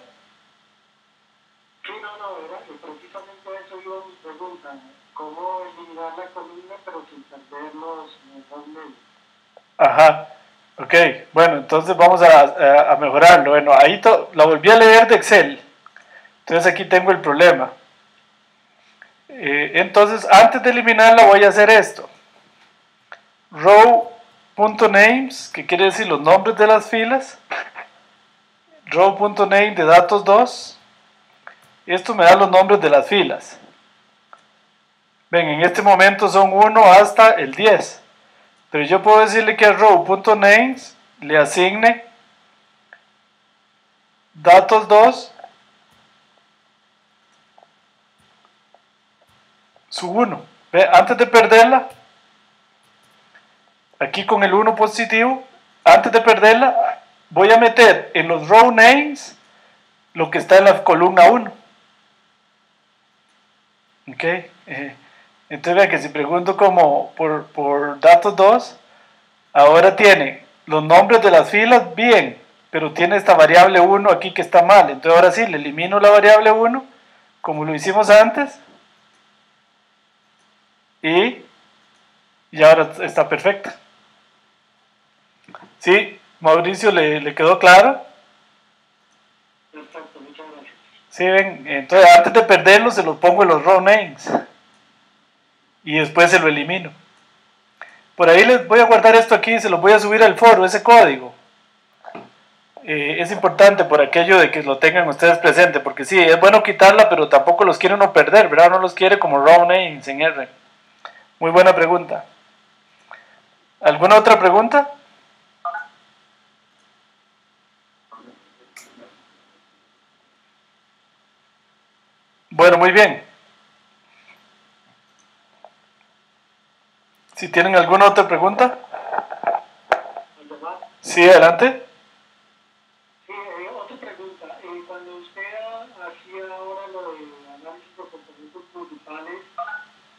Sí, precisamente eso iba a mi pregunta. ¿Cómo eliminar la columna pero sin perder los row names? Ajá. Ok, bueno, entonces vamos a mejorarlo. Bueno, ahí la volví a leer de Excel. Entonces aquí tengo el problema. Entonces, antes de eliminarla voy a hacer esto. Row.names, que quiere decir los nombres de las filas. Row.name de datos 2. Esto me da los nombres de las filas. Ven, en este momento son 1 hasta el 10. Pero yo puedo decirle que a row.names le asigne datos 2 sub 1. ¿Ve? Antes de perderla, aquí con el 1 positivo, antes de perderla, voy a meter en los row names lo que está en la columna 1. Ok. Entonces vean que si pregunto como por datos 2, ahora tiene los nombres de las filas bien, pero tiene esta variable 1 aquí que está mal. Entonces ahora sí, le elimino la variable 1, como lo hicimos antes, y ahora está perfecta. ¿Sí? Mauricio, ¿le quedó claro? Perfecto, muchas gracias. Sí, ven, entonces antes de perderlo se los pongo en los row names y después se lo elimino. Por ahí les voy a guardar esto aquí y se los voy a subir al foro, ese código. Es importante por aquello de que lo tengan ustedes presente, porque sí, es bueno quitarla, pero tampoco los quiere uno perder, ¿verdad? No los quiere como row names en R. Muy buena pregunta. ¿Alguna otra pregunta? Bueno, muy bien. Si tienen alguna otra pregunta. Sí, adelante. Sí, otra pregunta. Cuando usted hacía ahora lo de análisis de componentes principales,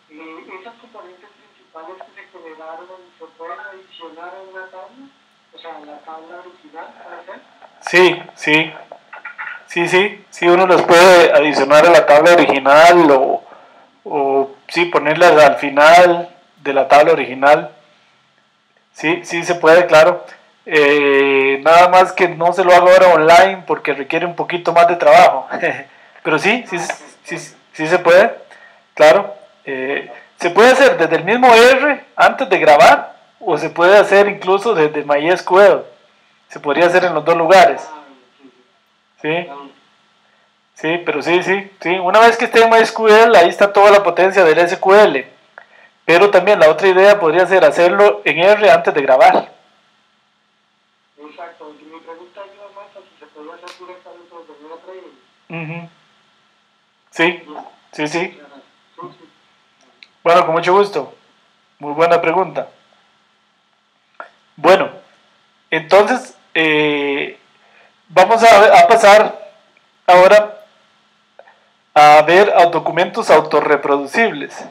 ¿esas componentes principales que se generaron se pueden adicionar a una tabla? O sea, a la tabla original, ¿puede ser? Sí, uno las puede adicionar a la tabla original o sí, ponerlas al final de la tabla original. Sí, se puede, claro. Nada más que no se lo hago ahora online porque requiere un poquito más de trabajo. Pero sí se puede, claro. Se puede hacer desde el mismo R antes de grabar o se puede hacer incluso desde MySQL. Se podría hacer en los dos lugares. Sí, pero sí. Una vez que esté en MySQL, ahí está toda la potencia del SQL. Pero también la otra idea podría ser hacerlo en R antes de grabar. Exacto, y mi pregunta iba más a si se podía hacer directamente desde el R. Sí. Bueno, con mucho gusto. Muy buena pregunta. Bueno, entonces vamos a pasar ahora a ver a documentos autorreproducibles.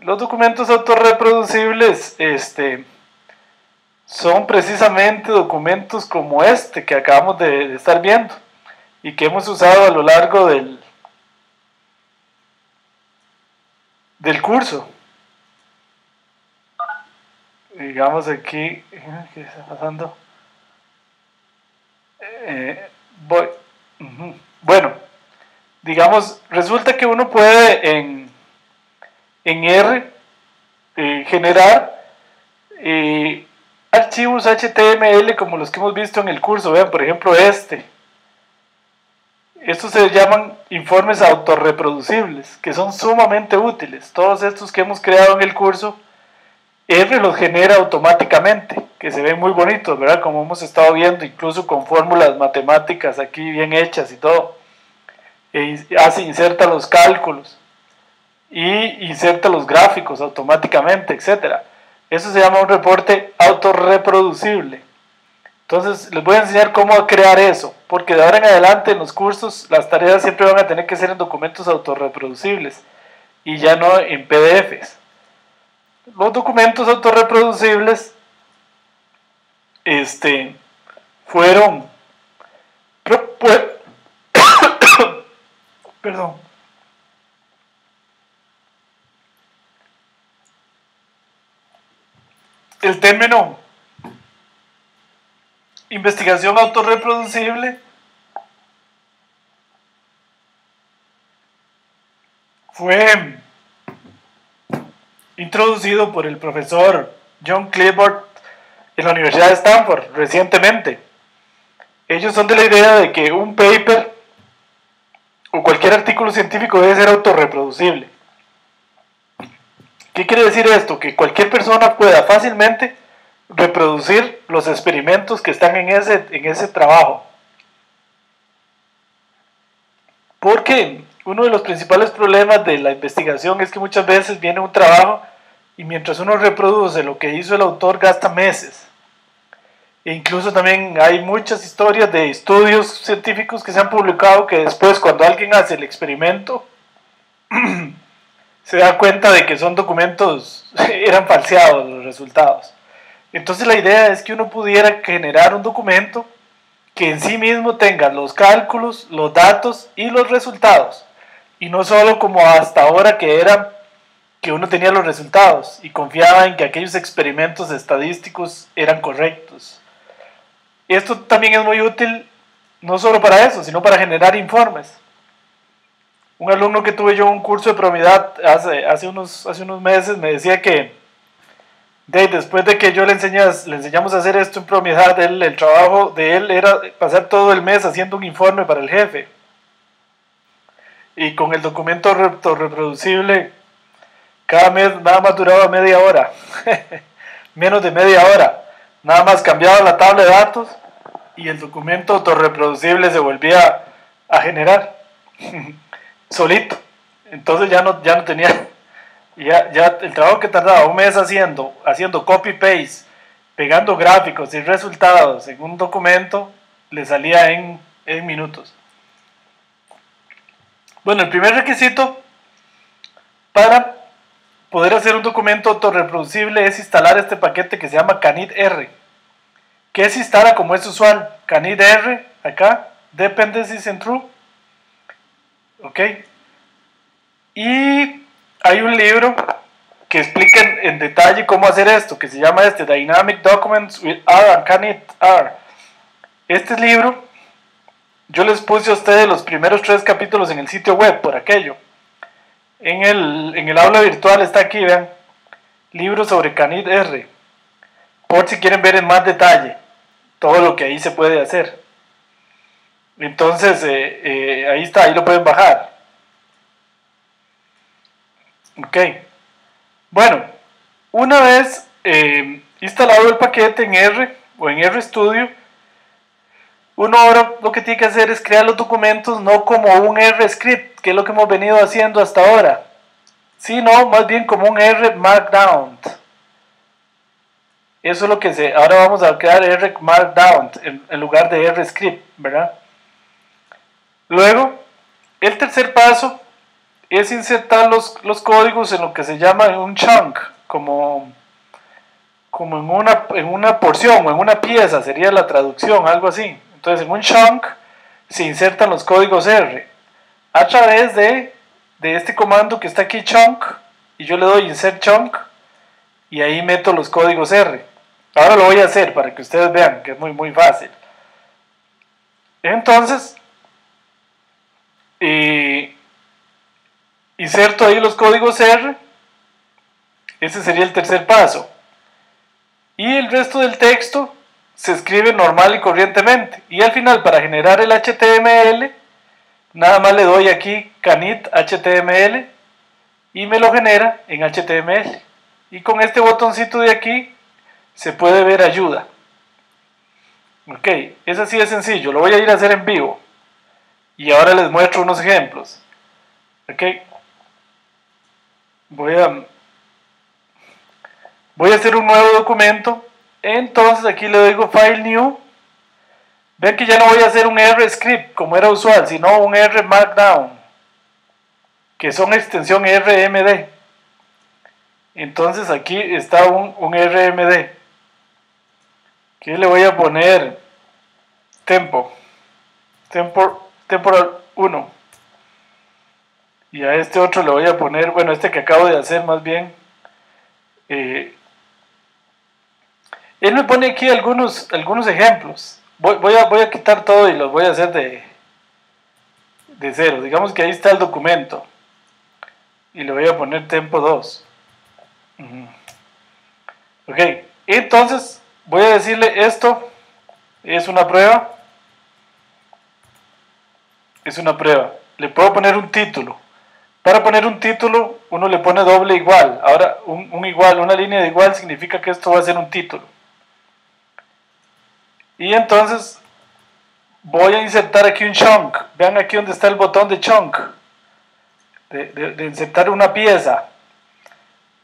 Los documentos autorreproducibles son precisamente documentos como este que acabamos de estar viendo y que hemos usado a lo largo del curso. Digamos aquí, ¿qué está pasando? Bueno, digamos, resulta que uno puede en R generar archivos HTML como los que hemos visto en el curso. Vean, por ejemplo, estos se llaman informes autorreproducibles, que son sumamente útiles. Todos estos que hemos creado en el curso, R los genera automáticamente, que se ven muy bonitos, ¿verdad? Como hemos estado viendo, incluso con fórmulas matemáticas aquí bien hechas y todo. Inserta los cálculos y inserta los gráficos automáticamente, etcétera. Eso se llama un reporte autorreproducible. Entonces les voy a enseñar cómo crear eso, porque de ahora en adelante en los cursos las tareas siempre van a tener que ser en documentos autorreproducibles y ya no en PDFs. Los documentos autorreproducibles fueron perdón. El término investigación autorreproducible fue introducido por el profesor John Clifford en la Universidad de Stanford recientemente. Ellos son de la idea de que un paper o cualquier artículo científico debe ser autorreproducible. ¿Qué quiere decir esto? Que cualquier persona pueda fácilmente reproducir los experimentos que están en ese trabajo. Porque uno de los principales problemas de la investigación es que muchas veces viene un trabajo y mientras uno reproduce lo que hizo el autor gasta meses. E incluso también hay muchas historias de estudios científicos que se han publicado que después cuando alguien hace el experimento se da cuenta de que son documentos, eran falseados los resultados. Entonces la idea es que uno pudiera generar un documento que en sí mismo tenga los cálculos, los datos y los resultados. Y no solo como hasta ahora que era que uno tenía los resultados y confiaba en que aquellos experimentos estadísticos eran correctos. Esto también es muy útil no solo para eso, sino para generar informes. Un alumno que tuve yo en un curso de probabilidad hace unos meses me decía que después de que yo le enseñamos a hacer esto en probabilidad, el trabajo de él era pasar todo el mes haciendo un informe para el jefe. Y con el documento reproducible, cada mes nada más duraba media hora, menos de media hora. Nada más cambiaba la tabla de datos y el documento autorreproducible se volvía a generar solito. Entonces ya no tenía, ya el trabajo que tardaba un mes haciendo copy-paste, pegando gráficos y resultados en un documento, le salía en minutos. Bueno, el primer requisito para poder hacer un documento autorreproducible es instalar este paquete que se llama canid-r, que se instala como es usual, canid-r, acá, dependencies en true, ok, y hay un libro que explica en detalle cómo hacer esto, que se llama Dynamic Documents with R and canid-r. Este libro, yo les puse a ustedes los primeros 3 capítulos en el sitio web, por aquello. En el aula virtual está aquí, vean, libro sobre canid-r, por si quieren ver en más detalle todo lo que ahí se puede hacer. Entonces, ahí está, ahí lo pueden bajar. Ok. Bueno, una vez instalado el paquete en R o en RStudio, uno ahora lo que tiene que hacer es crear los documentos no como un R-script, que es lo que hemos venido haciendo hasta ahora, sino más bien como un R Markdown. Eso es lo que ahora vamos a crear R Markdown en lugar de R-script, ¿verdad? Luego, el tercer paso es insertar los códigos en lo que se llama un chunk, como en una porción o en una pieza, sería la traducción, algo así. Entonces en un chunk se insertan los códigos R a través de este comando que está aquí, chunk, y yo le doy insert chunk y ahí meto los códigos R. Ahora lo voy a hacer para que ustedes vean que es muy muy fácil. Entonces inserto ahí los códigos R, ese sería el tercer paso, y el resto del texto se escribe normal y corrientemente, y al final para generar el HTML nada más le doy aquí canid HTML y me lo genera en HTML, y con este botoncito de aquí se puede ver ayuda. Ok, es así de sencillo, lo voy a ir a hacer en vivo y ahora les muestro unos ejemplos. Ok, voy a hacer un nuevo documento. Entonces aquí le digo File New. Ven que ya no voy a hacer un R script como era usual, sino un R Markdown, que son extensión RMD. Entonces aquí está un RMD, que le voy a poner temporal 1. Y a este otro le voy a poner, bueno, este que acabo de hacer más bien, él me pone aquí algunos ejemplos. Voy a quitar todo y los voy a hacer de cero. Digamos que ahí está el documento y le voy a poner tempo 2. Ok, entonces voy a decirle esto es una prueba. Le puedo poner un título. Para poner un título uno le pone doble igual. Ahora un igual, una línea de igual significa que esto va a ser un título. Y entonces voy a insertar aquí un chunk. Vean aquí donde está el botón de chunk, de insertar una pieza.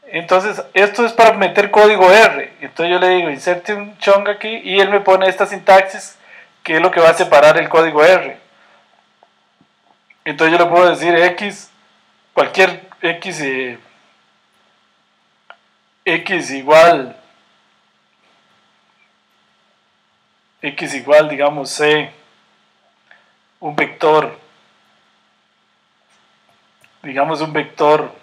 Entonces esto es para meter código R. Entonces yo le digo inserte un chunk aquí y él me pone esta sintaxis que es lo que va a separar el código R. Entonces yo le puedo decir x, cualquier x, x igual, digamos c, un vector, digamos un vector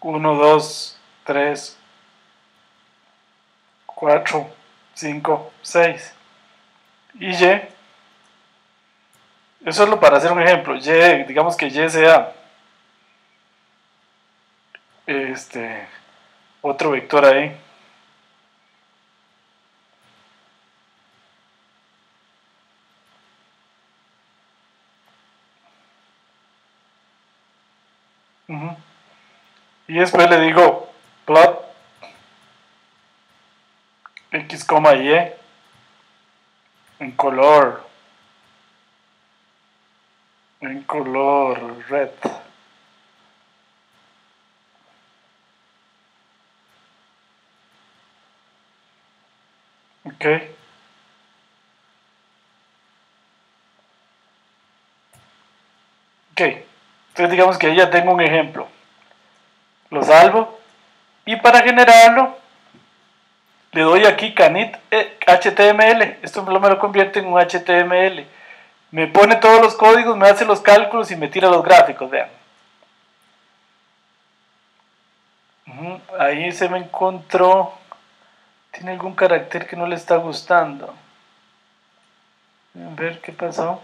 1, 2, 3, 4, 5, 6 y y. Eso es lo para hacer un ejemplo. Y, digamos que y sea otro vector ahí. Y después le digo plot x, y en color red. Ok. Entonces digamos que ya tengo un ejemplo. Lo salvo y para generarlo le doy aquí canit HTML. Esto me lo convierte en un HTML. Me pone todos los códigos, me hace los cálculos y me tira los gráficos, vean. Ahí se me encontró. Tiene algún carácter que no le está gustando. A ver qué pasó.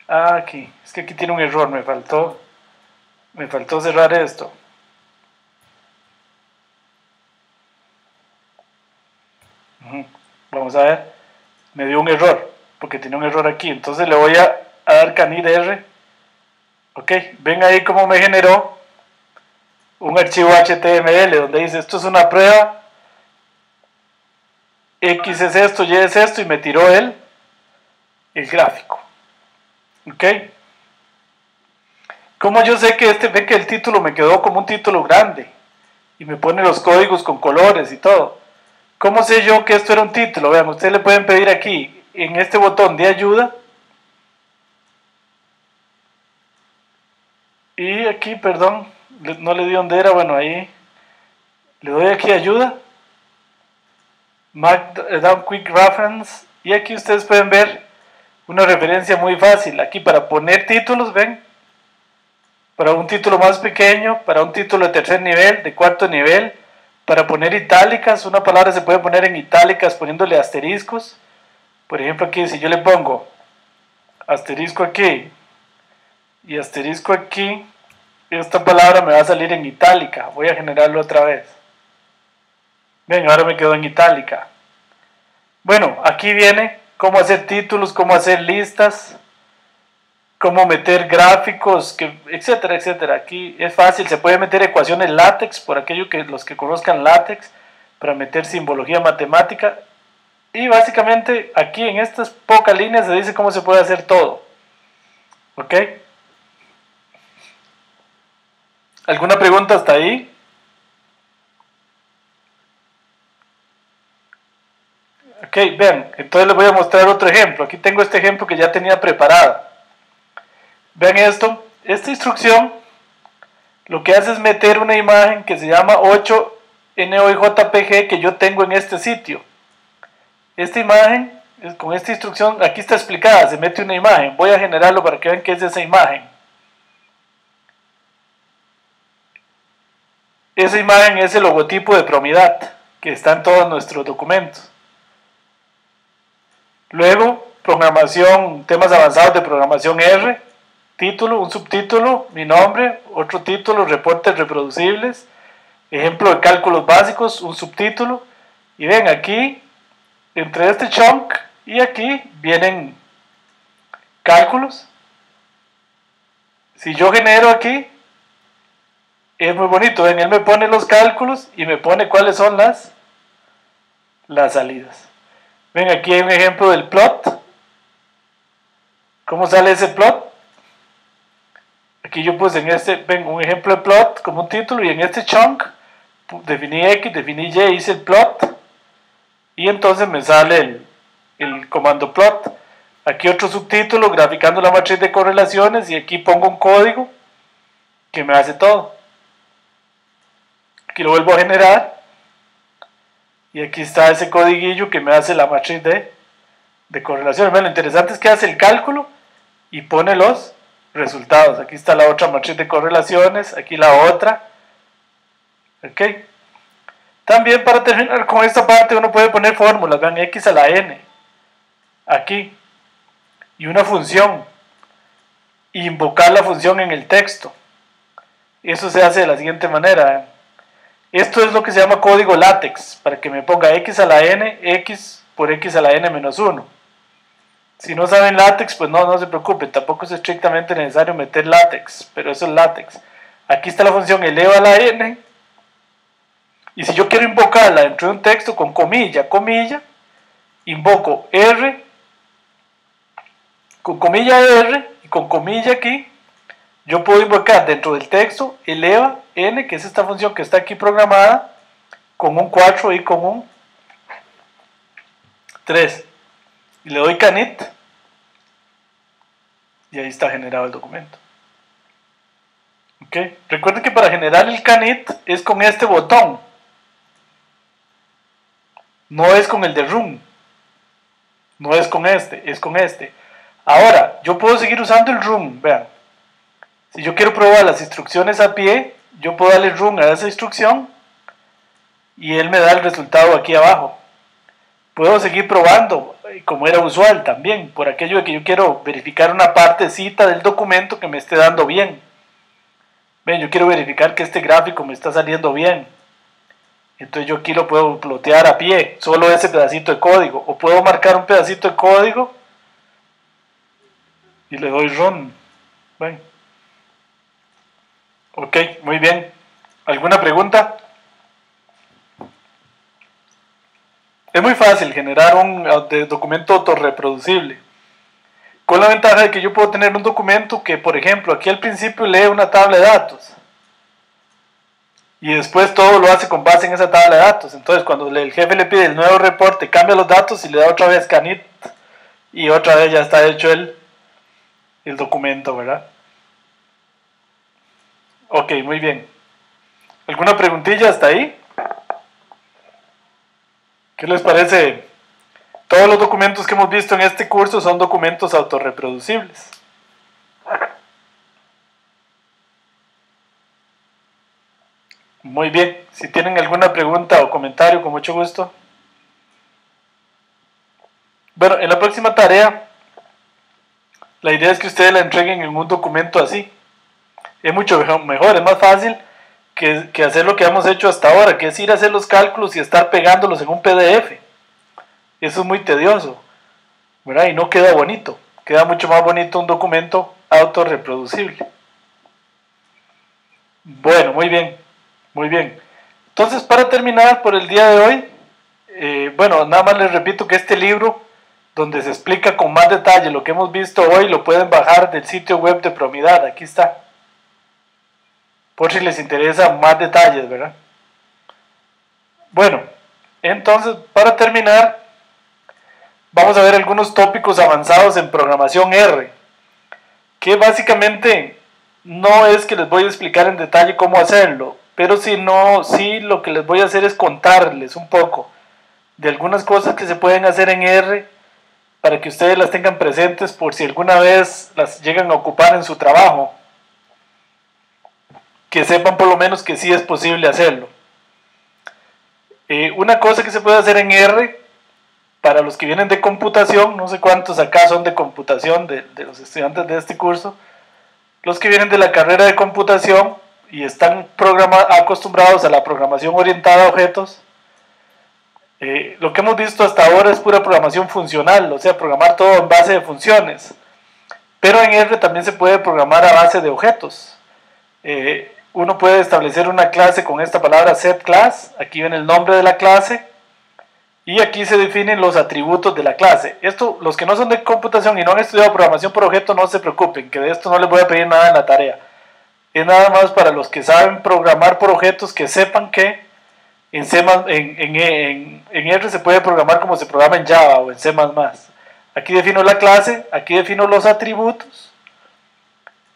Aquí. Es que aquí tiene un error. Me faltó cerrar esto. Vamos a ver. Me dio un error. Porque tiene un error aquí. Entonces le voy a dar canid R. Ok. Ven ahí cómo me generó un archivo HTML donde dice esto es una prueba. X es esto, Y es esto. Y me tiró el gráfico. Ok. Como yo sé que ve que el título me quedó como un título grande y me pone los códigos con colores y todo. ¿Cómo sé yo que esto era un título? Vean, ustedes le pueden pedir aquí en este botón de ayuda y aquí, perdón, no le di donde era, bueno, ahí le doy aquí ayuda, Markdown Quick Reference, y aquí ustedes pueden ver una referencia muy fácil. Aquí para poner títulos, ven, para un título más pequeño, para un título de tercer nivel, de cuarto nivel, para poner itálicas, una palabra se puede poner en itálicas poniéndole asteriscos. Por ejemplo, aquí si yo le pongo asterisco aquí y asterisco aquí, esta palabra me va a salir en itálica. Voy a generarlo otra vez. Ven, ahora me quedó en itálica. Bueno, aquí viene cómo hacer títulos, cómo hacer listas, cómo meter gráficos, etcétera, etcétera. Aquí es fácil, se puede meter ecuaciones LaTeX, por aquello que los que conozcan LaTeX, para meter simbología matemática. Y básicamente aquí en estas pocas líneas se dice cómo se puede hacer todo. ¿Ok? ¿Alguna pregunta hasta ahí? Ok, vean, entonces les voy a mostrar otro ejemplo. Aquí tengo este ejemplo que ya tenía preparado. Vean esto, esta instrucción lo que hace es meter una imagen que se llama 8NOIJPG que yo tengo en este sitio. Esta imagen, con esta instrucción, aquí está explicada, se mete una imagen. Voy a generarlo para que vean qué es esa imagen. Esa imagen es el logotipo de Promidad, que está en todos nuestros documentos. Luego, programación, temas avanzados de programación R, título, un subtítulo, mi nombre, otro título, reportes reproducibles, ejemplo de cálculos básicos, un subtítulo, y ven aquí, entre este chunk y aquí vienen cálculos. Si yo genero aquí, Es muy bonito, ven, él me pone los cálculos y me pone cuáles son las salidas. Ven, aquí hay un ejemplo del plot. ¿Cómo sale ese plot? Aquí yo puse en este, ven, un ejemplo de plot como un título, y en este chunk definí X, definí Y, hice el plot, y entonces me sale el comando plot. Aquí otro subtítulo, graficando la matriz de correlaciones, y aquí pongo un código que me hace todo. Aquí lo vuelvo a generar, y aquí está ese codiguillo que me hace la matriz de correlaciones. Bueno, lo interesante es que hace el cálculo y pone los resultados. Aquí está la otra matriz de correlaciones, aquí la otra. Ok. También, para terminar con esta parte, uno puede poner fórmulas. Vean, x a la n aquí, y una función, e invocar la función en el texto. Eso se hace de la siguiente manera. Esto es lo que se llama código látex, para que me ponga x a la n, x por x a la n menos 1. Si no saben látex, pues no se preocupen, tampoco es estrictamente necesario meter látex, pero eso es látex. Aquí está la función eleva a la n, y si yo quiero invocarla dentro de un texto con comilla, invoco r, con comilla r, y con comilla aquí, yo puedo invocar dentro del texto eleva n, que es esta función que está aquí programada, con un 4 y con un 3. Y le doy canit, y ahí está generado el documento. ¿Okay? Recuerden que para generar el canit es con este botón, no es con el de run, no es con este, es con este. Ahora, yo puedo seguir usando el run, vean. Si yo quiero probar las instrucciones a pie, yo puedo darle run a esa instrucción y él me da el resultado aquí abajo. Puedo seguir probando, como era usual también, por aquello de que yo quiero verificar una partecita del documento que me esté dando bien. Ven, yo quiero verificar que este gráfico me está saliendo bien. Entonces yo aquí lo puedo plotear a pie, solo ese pedacito de código. O puedo marcar un pedacito de código y le doy run. Ven. Ok, muy bien. ¿Alguna pregunta? Es muy fácil generar un documento autorreproducible, con la ventaja de que yo puedo tener un documento que, por ejemplo, aquí al principio lee una tabla de datos y después todo lo hace con base en esa tabla de datos. Entonces cuando el jefe le pide el nuevo reporte, cambia los datos y le da otra vez canit, y otra vez ya está hecho el documento, ¿verdad? Ok, muy bien. ¿Alguna preguntilla hasta ahí? ¿Qué les parece? Todos los documentos que hemos visto en este curso son documentos autorreproducibles. Muy bien. Si tienen alguna pregunta o comentario, con mucho gusto. Bueno, en la próxima tarea, la idea es que ustedes la entreguen en un documento así. Es mucho mejor, es más fácil que hacer lo que hemos hecho hasta ahora, que es ir a hacer los cálculos y estar pegándolos en un PDF. Eso es muy tedioso, ¿verdad? Y no queda bonito. Queda mucho más bonito un documento autorreproducible. Bueno, muy bien, muy bien. Entonces, para terminar por el día de hoy, bueno, nada más les repito que este libro, donde se explica con más detalle lo que hemos visto hoy, lo pueden bajar del sitio web de Promidad. Aquí está, por si les interesa más detalles, ¿verdad? Bueno, entonces, para terminar, vamos a ver algunos tópicos avanzados en programación R, que básicamente no es que les voy a explicar en detalle cómo hacerlo, pero sí lo que les voy a hacer es contarles un poco de algunas cosas que se pueden hacer en R para que ustedes las tengan presentes por si alguna vez las llegan a ocupar en su trabajo, que sepan por lo menos que sí es posible hacerlo. Una cosa que se puede hacer en R, para los que vienen de computación, no sé cuántos acá son de computación, de los estudiantes de este curso, los que vienen de la carrera de computación y están acostumbrados a la programación orientada a objetos, lo que hemos visto hasta ahora es pura programación funcional, o sea, programar todo en base de funciones. Pero en R también se puede programar a base de objetos. uno puede establecer una clase con esta palabra setClass. Aquí viene el nombre de la clase y aquí se definen los atributos de la clase. Esto, los que no son de computación y no han estudiado programación por objeto, no se preocupen, que de esto no les voy a pedir nada en la tarea. Es nada más para los que saben programar por objetos, que sepan que en R se puede programar como se programa en Java o en C++. Aquí defino la clase, aquí defino los atributos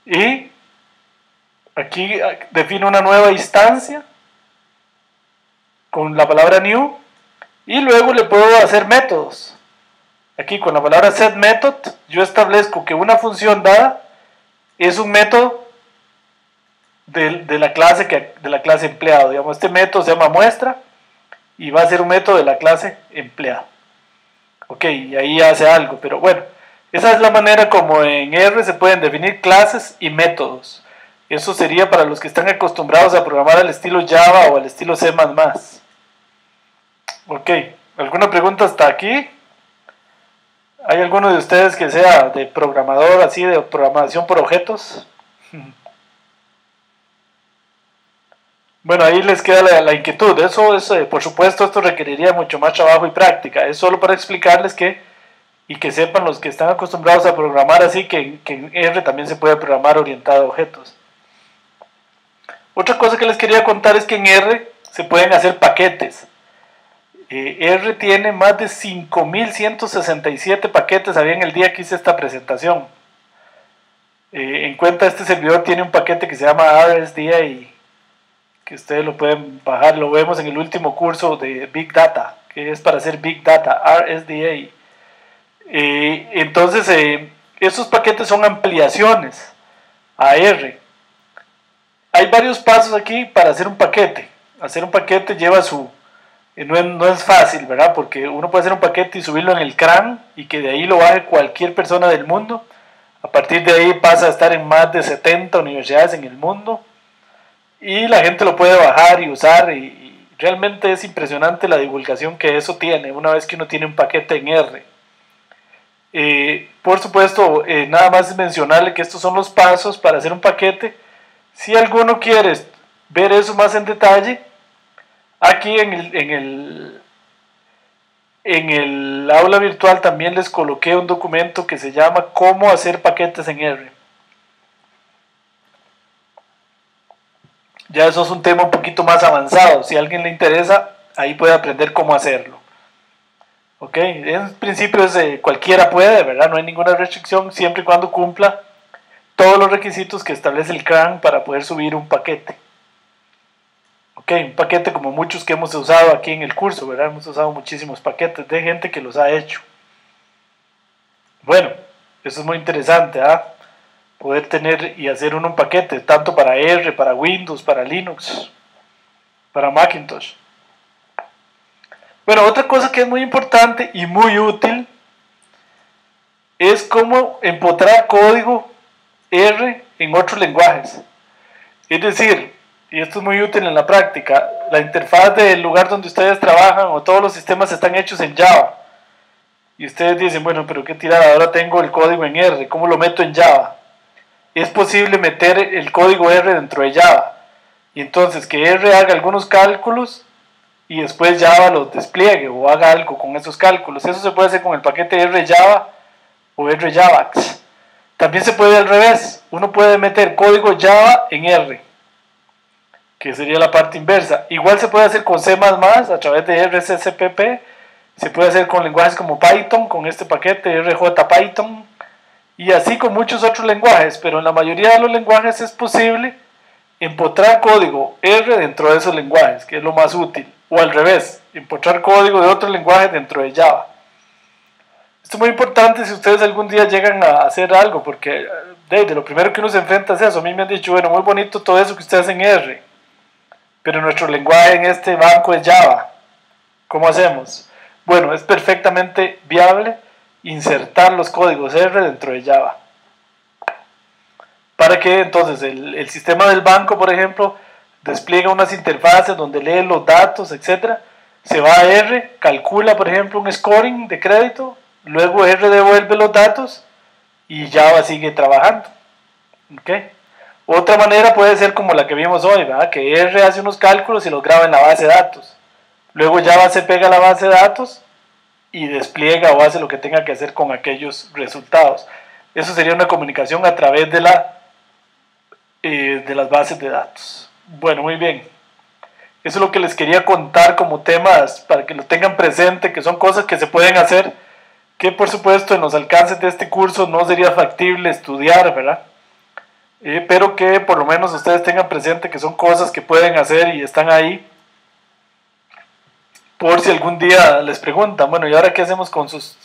y aquí defino una nueva instancia con la palabra new y luego le puedo hacer métodos. Aquí con la palabra setMethod yo establezco que una función dada es un método de la clase empleado. Digamos, este método se llama muestra y va a ser un método de la clase empleado. Ok, y ahí hace algo, pero bueno, esa es la manera como en R se pueden definir clases y métodos. Eso sería para los que están acostumbrados a programar al estilo Java o al estilo C++. Ok, ¿alguna pregunta hasta aquí? ¿Hay alguno de ustedes que sea de programador, así de programación por objetos? Bueno, ahí les queda la inquietud. Eso es, por supuesto, esto requeriría mucho más trabajo y práctica. Es solo para explicarles y que sepan los que están acostumbrados a programar así, que en R también se puede programar orientado a objetos. Otra cosa que les quería contar es que en R se pueden hacer paquetes. R tiene más de 5.167 paquetes, había en el día que hice esta presentación. En cuenta, este servidor tiene un paquete que se llama RSDA, que ustedes lo pueden bajar, lo vemos en el último curso de Big Data, que es para hacer Big Data, RSDA. Entonces, esos paquetes son ampliaciones a R. Hay varios pasos aquí para hacer un paquete. Hacer un paquete lleva no es fácil, ¿verdad? Porque uno puede hacer un paquete y subirlo en el CRAN y que de ahí lo baje cualquier persona del mundo. A partir de ahí pasa a estar en más de 70 universidades en el mundo. Y la gente lo puede bajar y usar y realmente es impresionante la divulgación que eso tiene una vez que uno tiene un paquete en R. Por supuesto, nada más es mencionarle que estos son los pasos para hacer un paquete. Si alguno quiere ver eso más en detalle, aquí en el aula virtual también les coloqué un documento que se llama Cómo hacer paquetes en R. Ya eso es un tema un poquito más avanzado. Si a alguien le interesa, ahí puede aprender cómo hacerlo. Ok, en principio cualquiera puede, ¿verdad? No hay ninguna restricción siempre y cuando cumpla todos los requisitos que establece el CRAN para poder subir un paquete. Ok, un paquete como muchos que hemos usado aquí en el curso, ¿verdad? Hemos usado muchísimos paquetes de gente que los ha hecho. Bueno, eso es muy interesante, ¿ah? Poder tener y hacer un paquete, tanto para R, para Windows, para Linux, para Macintosh. Bueno, otra cosa que es muy importante y muy útil es cómo empotrar código R en otros lenguajes. Es decir, y esto es muy útil en la práctica, la interfaz del lugar donde ustedes trabajan o todos los sistemas están hechos en Java. Y ustedes dicen, bueno, pero qué tirada, ahora tengo el código en R, ¿cómo lo meto en Java? Es posible meter el código R dentro de Java. Y entonces que R haga algunos cálculos y después Java los despliegue o haga algo con esos cálculos. Eso se puede hacer con el paquete RJava o RJavax. También se puede al revés. Uno puede meter código Java en R, que sería la parte inversa. Igual se puede hacer con C++ a través de RCCPP. Se puede hacer con lenguajes como Python, con este paquete RJPython. Y así con muchos otros lenguajes, pero en la mayoría de los lenguajes es posible empotrar código R dentro de esos lenguajes, que es lo más útil. O al revés, empotrar código de otro lenguaje dentro de Java. Esto es muy importante si ustedes algún día llegan a hacer algo, porque de lo primero que uno se enfrenta es eso. A mí me han dicho, bueno, muy bonito todo eso que ustedes hacen en R, pero nuestro lenguaje en este banco es Java. ¿Cómo hacemos? Bueno, es perfectamente viable insertar los códigos R dentro de Java. Para que entonces el sistema del banco, por ejemplo, despliega unas interfaces donde lee los datos, etc. Se va a R, calcula, por ejemplo, un scoring de crédito, luego R devuelve los datos y Java sigue trabajando. ¿Okay? Otra manera puede ser como la que vimos hoy, ¿verdad? Que R hace unos cálculos y los graba en la base de datos. Luego Java se pega a la base de datos y despliega o hace lo que tenga que hacer con aquellos resultados. Eso sería una comunicación a través de las bases de datos. Bueno, muy bien. Eso es lo que les quería contar como temas para que lo tengan presente, que son cosas que se pueden hacer, que por supuesto en los alcances de este curso no sería factible estudiar, ¿verdad? Pero que por lo menos ustedes tengan presente que son cosas que pueden hacer y están ahí por si algún día les preguntan, bueno, ¿y ahora qué hacemos con sus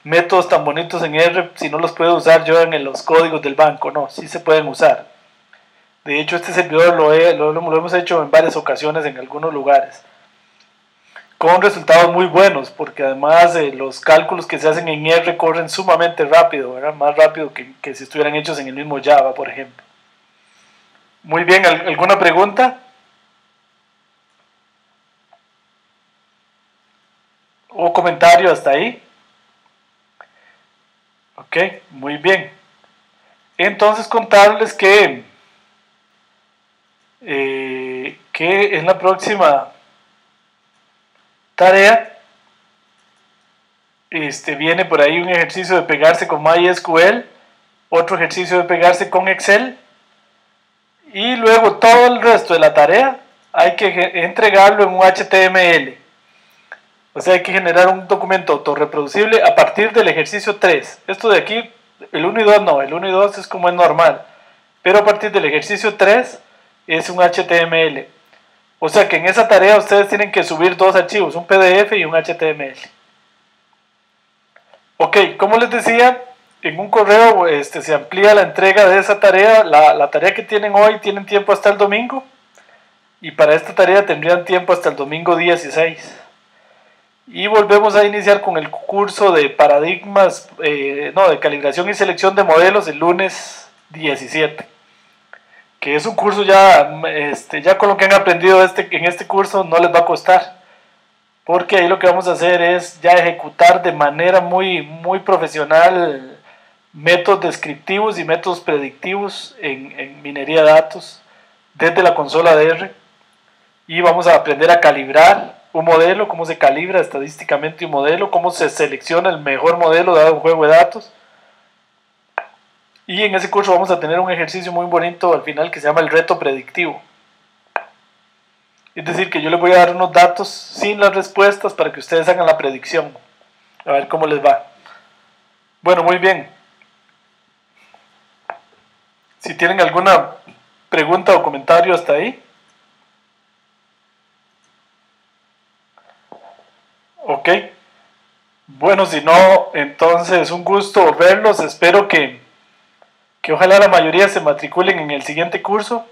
métodos tan bonitos en R si no los puedo usar yo en los códigos del banco? No, sí se pueden usar. De hecho, este servidor lo hemos hecho en varias ocasiones en algunos lugares, con resultados muy buenos, porque además los cálculos que se hacen en R corren sumamente rápido, ¿verdad? Más rápido que si estuvieran hechos en el mismo Java, por ejemplo. Muy bien, ¿alguna pregunta? ¿O comentario hasta ahí? Ok, muy bien. Entonces contarles que en la próxima tarea viene por ahí un ejercicio de pegarse con MySQL, otro ejercicio de pegarse con Excel, y luego todo el resto de la tarea hay que entregarlo en un HTML. O sea, hay que generar un documento autorreproducible a partir del ejercicio 3. Esto de aquí, el 1 y 2 no, el 1 y 2 es como es normal, pero a partir del ejercicio 3 es un HTML. O sea que en esa tarea ustedes tienen que subir dos archivos, un PDF y un HTML. Ok, como les decía, en un correo se amplía la entrega de esa tarea. La tarea que tienen hoy tienen tiempo hasta el domingo, y para esta tarea tendrían tiempo hasta el domingo 16. Y volvemos a iniciar con el curso de paradigmas, de calibración y selección de modelos el lunes 17. Que es un curso ya con lo que han aprendido en este curso no les va a costar. Porque ahí lo que vamos a hacer es ya ejecutar de manera muy, muy profesional métodos descriptivos y métodos predictivos en minería de datos desde la consola de R. Y vamos a aprender a calibrar un modelo, cómo se calibra estadísticamente un modelo, cómo se selecciona el mejor modelo dado un juego de datos. Y en ese curso vamos a tener un ejercicio muy bonito al final que se llama el reto predictivo. Es decir, que yo les voy a dar unos datos sin las respuestas para que ustedes hagan la predicción. A ver cómo les va. Bueno, muy bien. Si tienen alguna pregunta o comentario hasta ahí. Ok. Bueno, si no, entonces un gusto verlos. Espero que ojalá la mayoría se matriculen en el siguiente curso.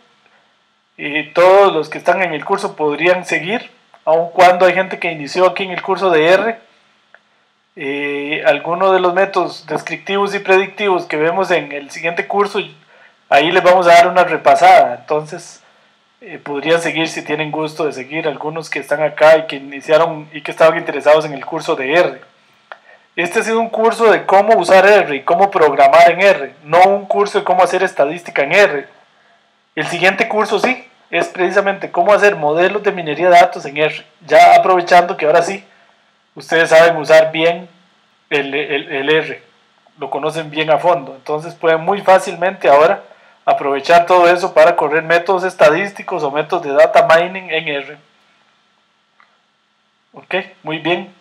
Y todos los que están en el curso podrían seguir, aun cuando hay gente que inició aquí en el curso de R. Algunos de los métodos descriptivos y predictivos que vemos en el siguiente curso, ahí les vamos a dar una repasada. Entonces podrían seguir si tienen gusto de seguir, algunos que están acá y que iniciaron y que estaban interesados en el curso de R. Este ha sido un curso de cómo usar R y cómo programar en R, no un curso de cómo hacer estadística en R. El siguiente curso sí, es precisamente cómo hacer modelos de minería de datos en R, ya aprovechando que ahora sí, ustedes saben usar bien el R, lo conocen bien a fondo, entonces pueden muy fácilmente ahora aprovechar todo eso para correr métodos estadísticos o métodos de data mining en R. Ok, muy bien.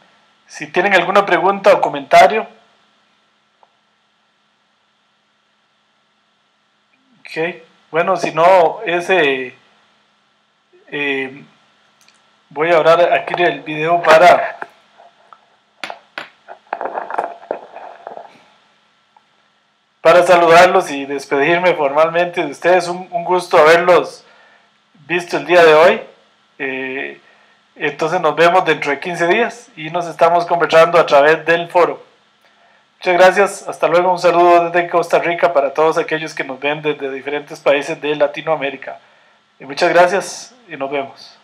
Si tienen alguna pregunta o comentario. Ok, bueno, si no, voy a abrir aquí el video para saludarlos y despedirme formalmente de ustedes. Un gusto haberlos visto el día de hoy. Entonces nos vemos dentro de 15 días y nos estamos conversando a través del foro. Muchas gracias, hasta luego, un saludo desde Costa Rica para todos aquellos que nos ven desde diferentes países de Latinoamérica. Y muchas gracias y nos vemos.